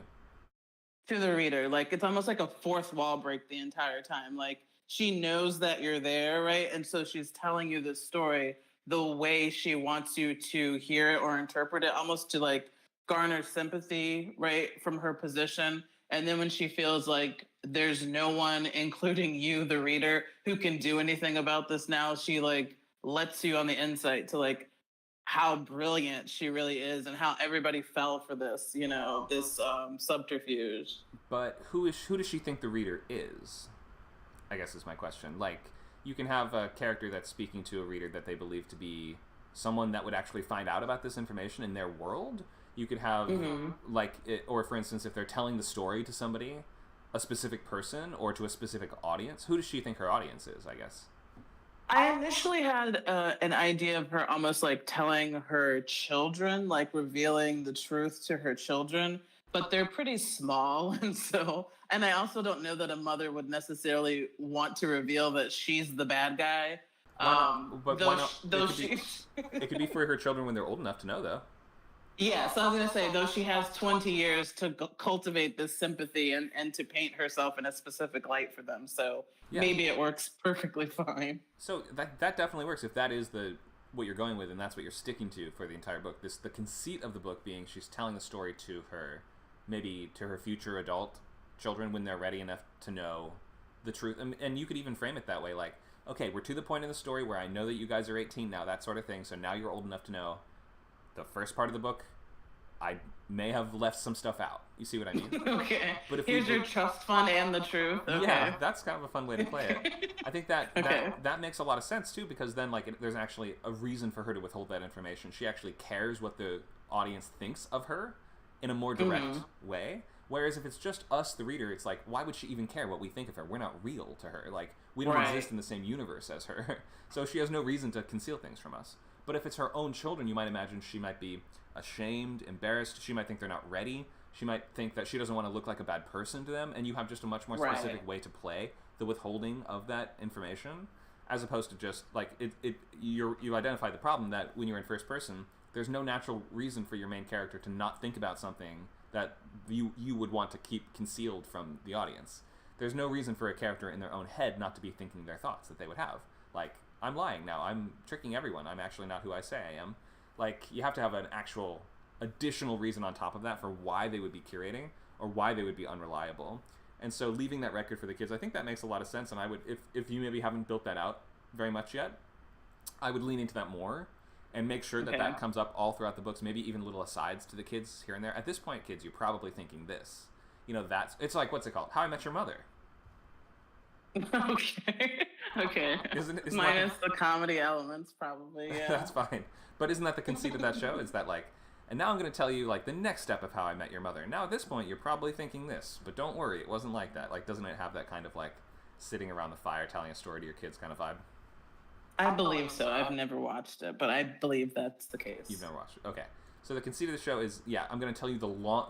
To the reader. Like it's almost like a fourth wall break the entire time. Like she knows that you're there, right? And so she's telling you this story the way she wants you to hear it or interpret it, almost to like garner sympathy, right, from her position. And then when she feels like there's no one, including you, the reader, who can do anything about this now, she like lets you on the insight to like how brilliant she really is and how everybody fell for this, this subterfuge. But who does she think the reader is? I guess is my question. Like, you can have a character that's speaking to a reader that they believe to be someone that would actually find out about this information in their world. You could have, or for instance, if they're telling the story to somebody, a specific person, or to a specific audience, who does she think her audience is, I guess? I initially had an idea of her almost like telling her children, like revealing the truth to her children, but they're pretty small. And I also don't know that a mother would necessarily want to reveal that she's the bad guy. Why not? It could be for her children when they're old enough to know, though. Yeah, so I was going to say, though she has 20 years to cultivate this sympathy and to paint herself in a specific light for them. So maybe it works perfectly fine. So that definitely works if that is what you're going with and that's what you're sticking to for the entire book. The conceit of the book being she's telling the story to her, maybe to her future adult children when they're ready enough to know the truth. And you could even frame it that way, like, okay, we're to the point in the story where I know that you guys are 18 now, that sort of thing, so now you're old enough to know. The first part of the book, I may have left some stuff out. You see what I mean? Okay. But if here's your trust fund and the truth. Okay. Yeah, that's kind of a fun way to play it. I think that makes a lot of sense too, because then there's actually a reason for her to withhold that information. She actually cares what the audience thinks of her in a more direct way. Whereas if it's just us, the reader, it's like, why would she even care what we think of her? We're not real to her. Like, we don't exist in the same universe as her. So she has no reason to conceal things from us. But if it's her own children, you might imagine she might be ashamed, embarrassed. She might think they're not ready. She might think that she doesn't want to look like a bad person to them. And you have just a much more specific way to play the withholding of that information, as opposed to just like you identify the problem that when you're in first person, there's no natural reason for your main character to not think about something that you would want to keep concealed from the audience. There's no reason for a character in their own head not to be thinking their thoughts that they would have. Like, I'm lying now. I'm tricking everyone. I'm actually not who I say I am. Like, you have to have an actual additional reason on top of that for why they would be curating or why they would be unreliable. And so leaving that record for the kids, I think that makes a lot of sense. And I would, if you maybe haven't built that out very much yet, I would lean into that more and make sure that that comes up all throughout the books, maybe even little asides to the kids here and there. At this point, kids, you're probably thinking this. It's like, what's it called? How I Met Your Mother. Okay. Isn't Minus the comedy elements, probably, yeah. That's fine. But isn't that the conceit of that show? Is that like, and now I'm going to tell you like the next step of How I Met Your Mother. Now at this point, you're probably thinking this, but don't worry, it wasn't like that. Like, doesn't it have that kind of like sitting around the fire telling a story to your kids kind of vibe? I believe so. I've never watched it, but I believe that's the case. You've never watched it. Okay. So the conceit of the show is, I'm going to tell you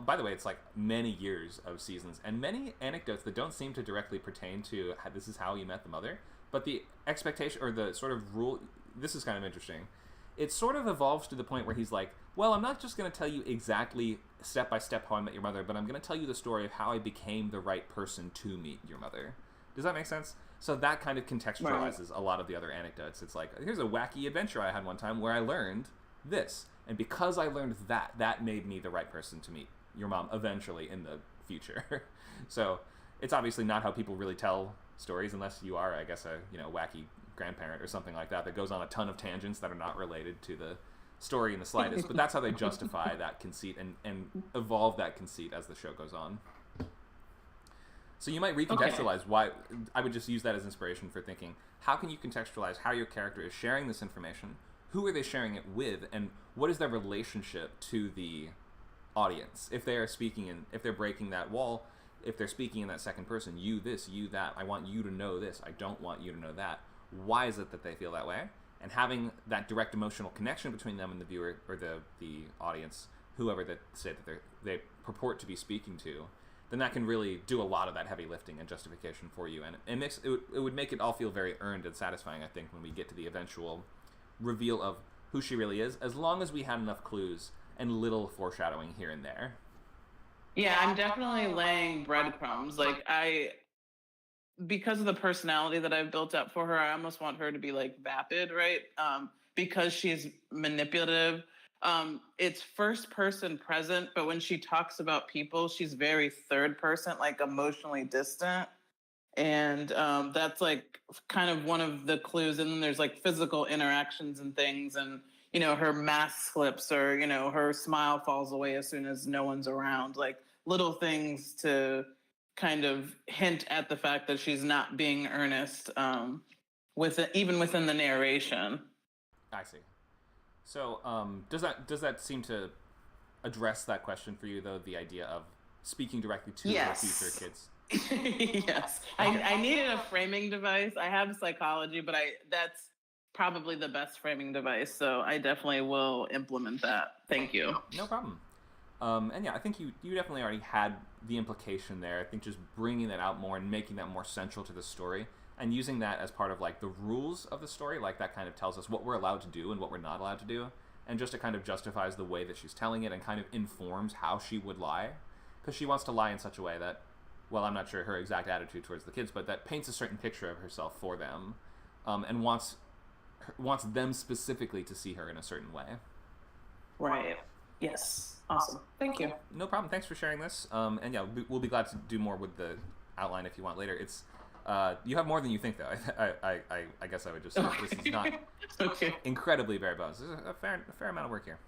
by the way, it's like many years of seasons and many anecdotes that don't seem to directly pertain to this is how you met the mother, but the expectation or the sort of rule, this is kind of interesting. It sort of evolves to the point where he's like, well, I'm not just going to tell you exactly step by step how I met your mother, but I'm going to tell you the story of how I became the right person to meet your mother. Does that make sense? So that kind of contextualizes a lot of the other anecdotes. It's like, here's a wacky adventure I had one time where I learned this. And because I learned that made me the right person to meet your mom eventually in the future. So it's obviously not how people really tell stories unless you are, I guess, a wacky grandparent or something like that goes on a ton of tangents that are not related to the story in the slightest. But that's how they justify that conceit and evolve that conceit as the show goes on. So you might recontextualize why. I would just use that as inspiration for thinking, how can you contextualize how your character is sharing this information? Who are they sharing it with? And what is their relationship to the audience? If they are speaking if they're breaking that wall, if they're speaking in that second person, you this, you that, I want you to know this, I don't want you to know that. Why is it that they feel that way? And having that direct emotional connection between them and the viewer or the audience, whoever that say that they purport to be speaking to, then that can really do a lot of that heavy lifting and justification for you. And it would make it all feel very earned and satisfying, I think, when we get to the eventual reveal of who she really is, as long as we had enough clues and little foreshadowing here and there. Yeah, I'm definitely laying breadcrumbs. Like, because of the personality that I've built up for her, I almost want her to be like vapid, right? Because she's manipulative. It's first person present, but when she talks about people, she's very third person, like emotionally distant. And that's like kind of one of the clues. And then there's like physical interactions and things. And, her mask slips, or her smile falls away as soon as no one's around. Like little things to kind of hint at the fact that she's not being earnest, even within the narration. I see. So, does that seem to address that question for you, though? The idea of speaking directly to the future kids. Yes, I needed a framing device. I have psychology, but that's probably the best framing device. So I definitely will implement that. Thank you. No problem. And yeah, I think you definitely already had the implication there. I think just bringing that out more and making that more central to the story, and using that as part of like the rules of the story, like that kind of tells us what we're allowed to do and what we're not allowed to do, and just it kind of justifies the way that she's telling it and kind of informs how she would lie, because she wants to lie in such a way that, well, I'm not sure her exact attitude towards the kids, but that paints a certain picture of herself for them, and wants them specifically to see her in a certain way. Right. Yes. Awesome. Thank you. No problem. Thanks for sharing this. And yeah, we'll be glad to do more with the outline if you want later. It's you have more than you think, though. I guess I would just say this is not incredibly bare bones. There's a fair amount of work here.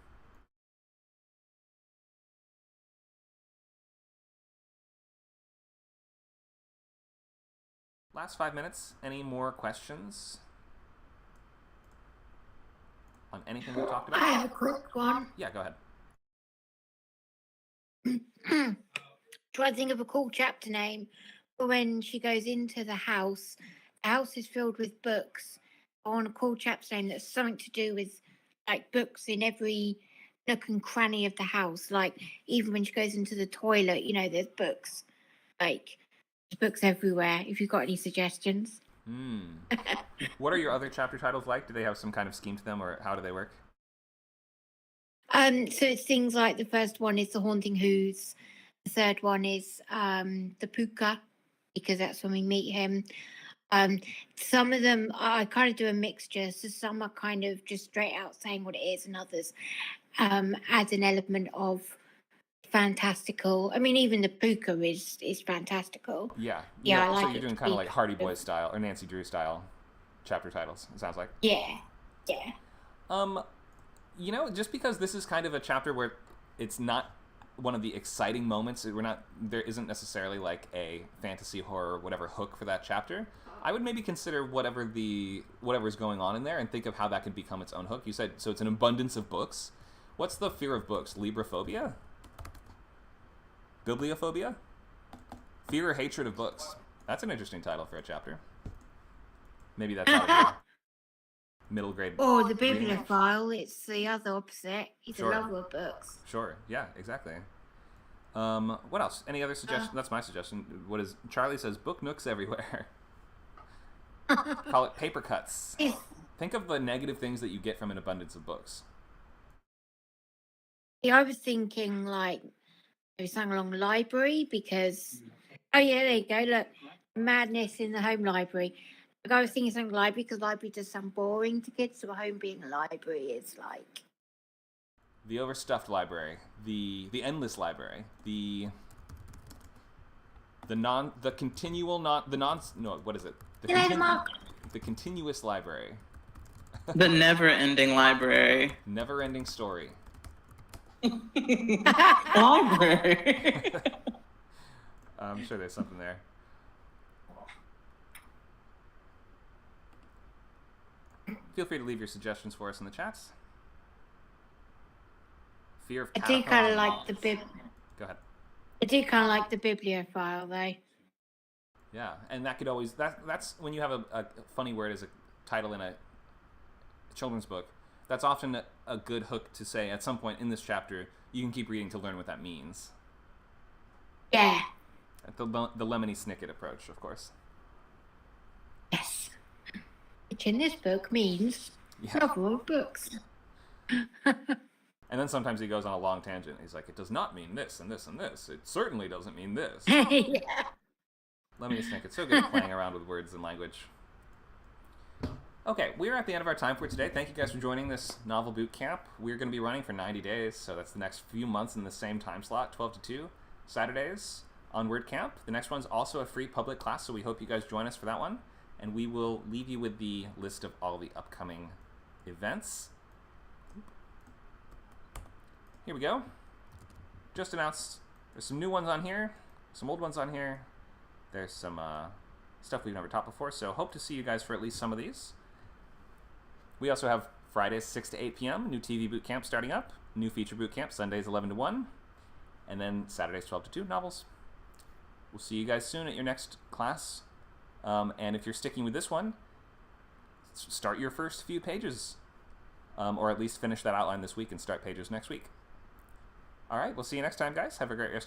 Last 5 minutes. Any more questions on anything we talked about? I have a quick one. Yeah, go ahead. Try to think of a cool chapter name for when she goes into the house. The house is filled with books. I want a cool chapter name that's something to do with like books in every nook and cranny of the house. Like even when she goes into the toilet, there's books. Like there's books everywhere. If you've got any suggestions. What are your other chapter titles like? Do they have some kind of scheme to them, or how do they work? So it's things like the first one is The Haunting Who's. The third one is The Puka, because that's when we meet him. Some of them, I kind of do a mixture. So some are kind of just straight out saying what it is, and others add an element of fantastical. I mean, even The Puka is fantastical. Yeah. I like so you're doing kind of like Hardy Boys style or Nancy Drew style chapter titles, it sounds like. Yeah. Just because this is kind of a chapter where it's not one of the exciting moments, there isn't necessarily like a fantasy horror whatever hook for that chapter. I would maybe consider whatever's going on in there and think of how that could become its own hook. You said so it's an abundance of books. What's the fear of books? Libraphobia? Bibliophobia? Fear or hatred of books. That's an interesting title for a chapter. Maybe that's not middle grade. Or the bibliophile, it's the other opposite. He's Sure. a lover of books. Sure, yeah, exactly. What else? Any other suggestions? That's my suggestion. What is Charlie says? Book nooks everywhere. Call it paper cuts. Think of the negative things that you get from an abundance of books. Yeah, I was thinking like maybe something along the library because, oh yeah, there you go. Look, madness in the home library. Like, I was thinking something library because library does sound boring to kids, so a home being a library is like the overstuffed library, the endless library, the continuous library. The never-ending library. Never-ending story. Library. I'm sure there's something there. Feel free to leave your suggestions for us in the chats. Fear of I do kind of like the Go ahead. I do kind of like the bibliophile though. Yeah, and that could always that's when you have a funny word as a title in a children's book. That's often a good hook to say at some point in this chapter. You can keep reading to learn what that means. Yeah. The Lemony Snicket approach, of course. Yes. Which in this book means novel of books. And then sometimes he goes on a long tangent. He's like, it does not mean this and this and this. It certainly doesn't mean this. Yeah. Lemony Snicket's so good at playing around with words and language. Okay, we're at the end of our time for today. Thank you guys for joining this novel boot camp. We're going to be running for 90 days, so that's the next few months in the same time slot, 12 to 2, Saturdays on WordCamp. The next one's also a free public class, so we hope you guys join us for that one. And we will leave you with the list of all the upcoming events. here we go. Just announced there's some new ones on here, some old ones on here. There's some stuff we've never taught before, so hope to see you guys for at least some of these. We also have Fridays 6 to 8 p.m., new TV boot camp starting up, new feature boot camp, Sundays 11 to 1, and then Saturdays 12 to 2, novels. We'll see you guys soon at your next class. And if you're sticking with this one, start your first few pages, or at least finish that outline this week and start pages next week. All right, we'll see you next time, guys. Have a great rest.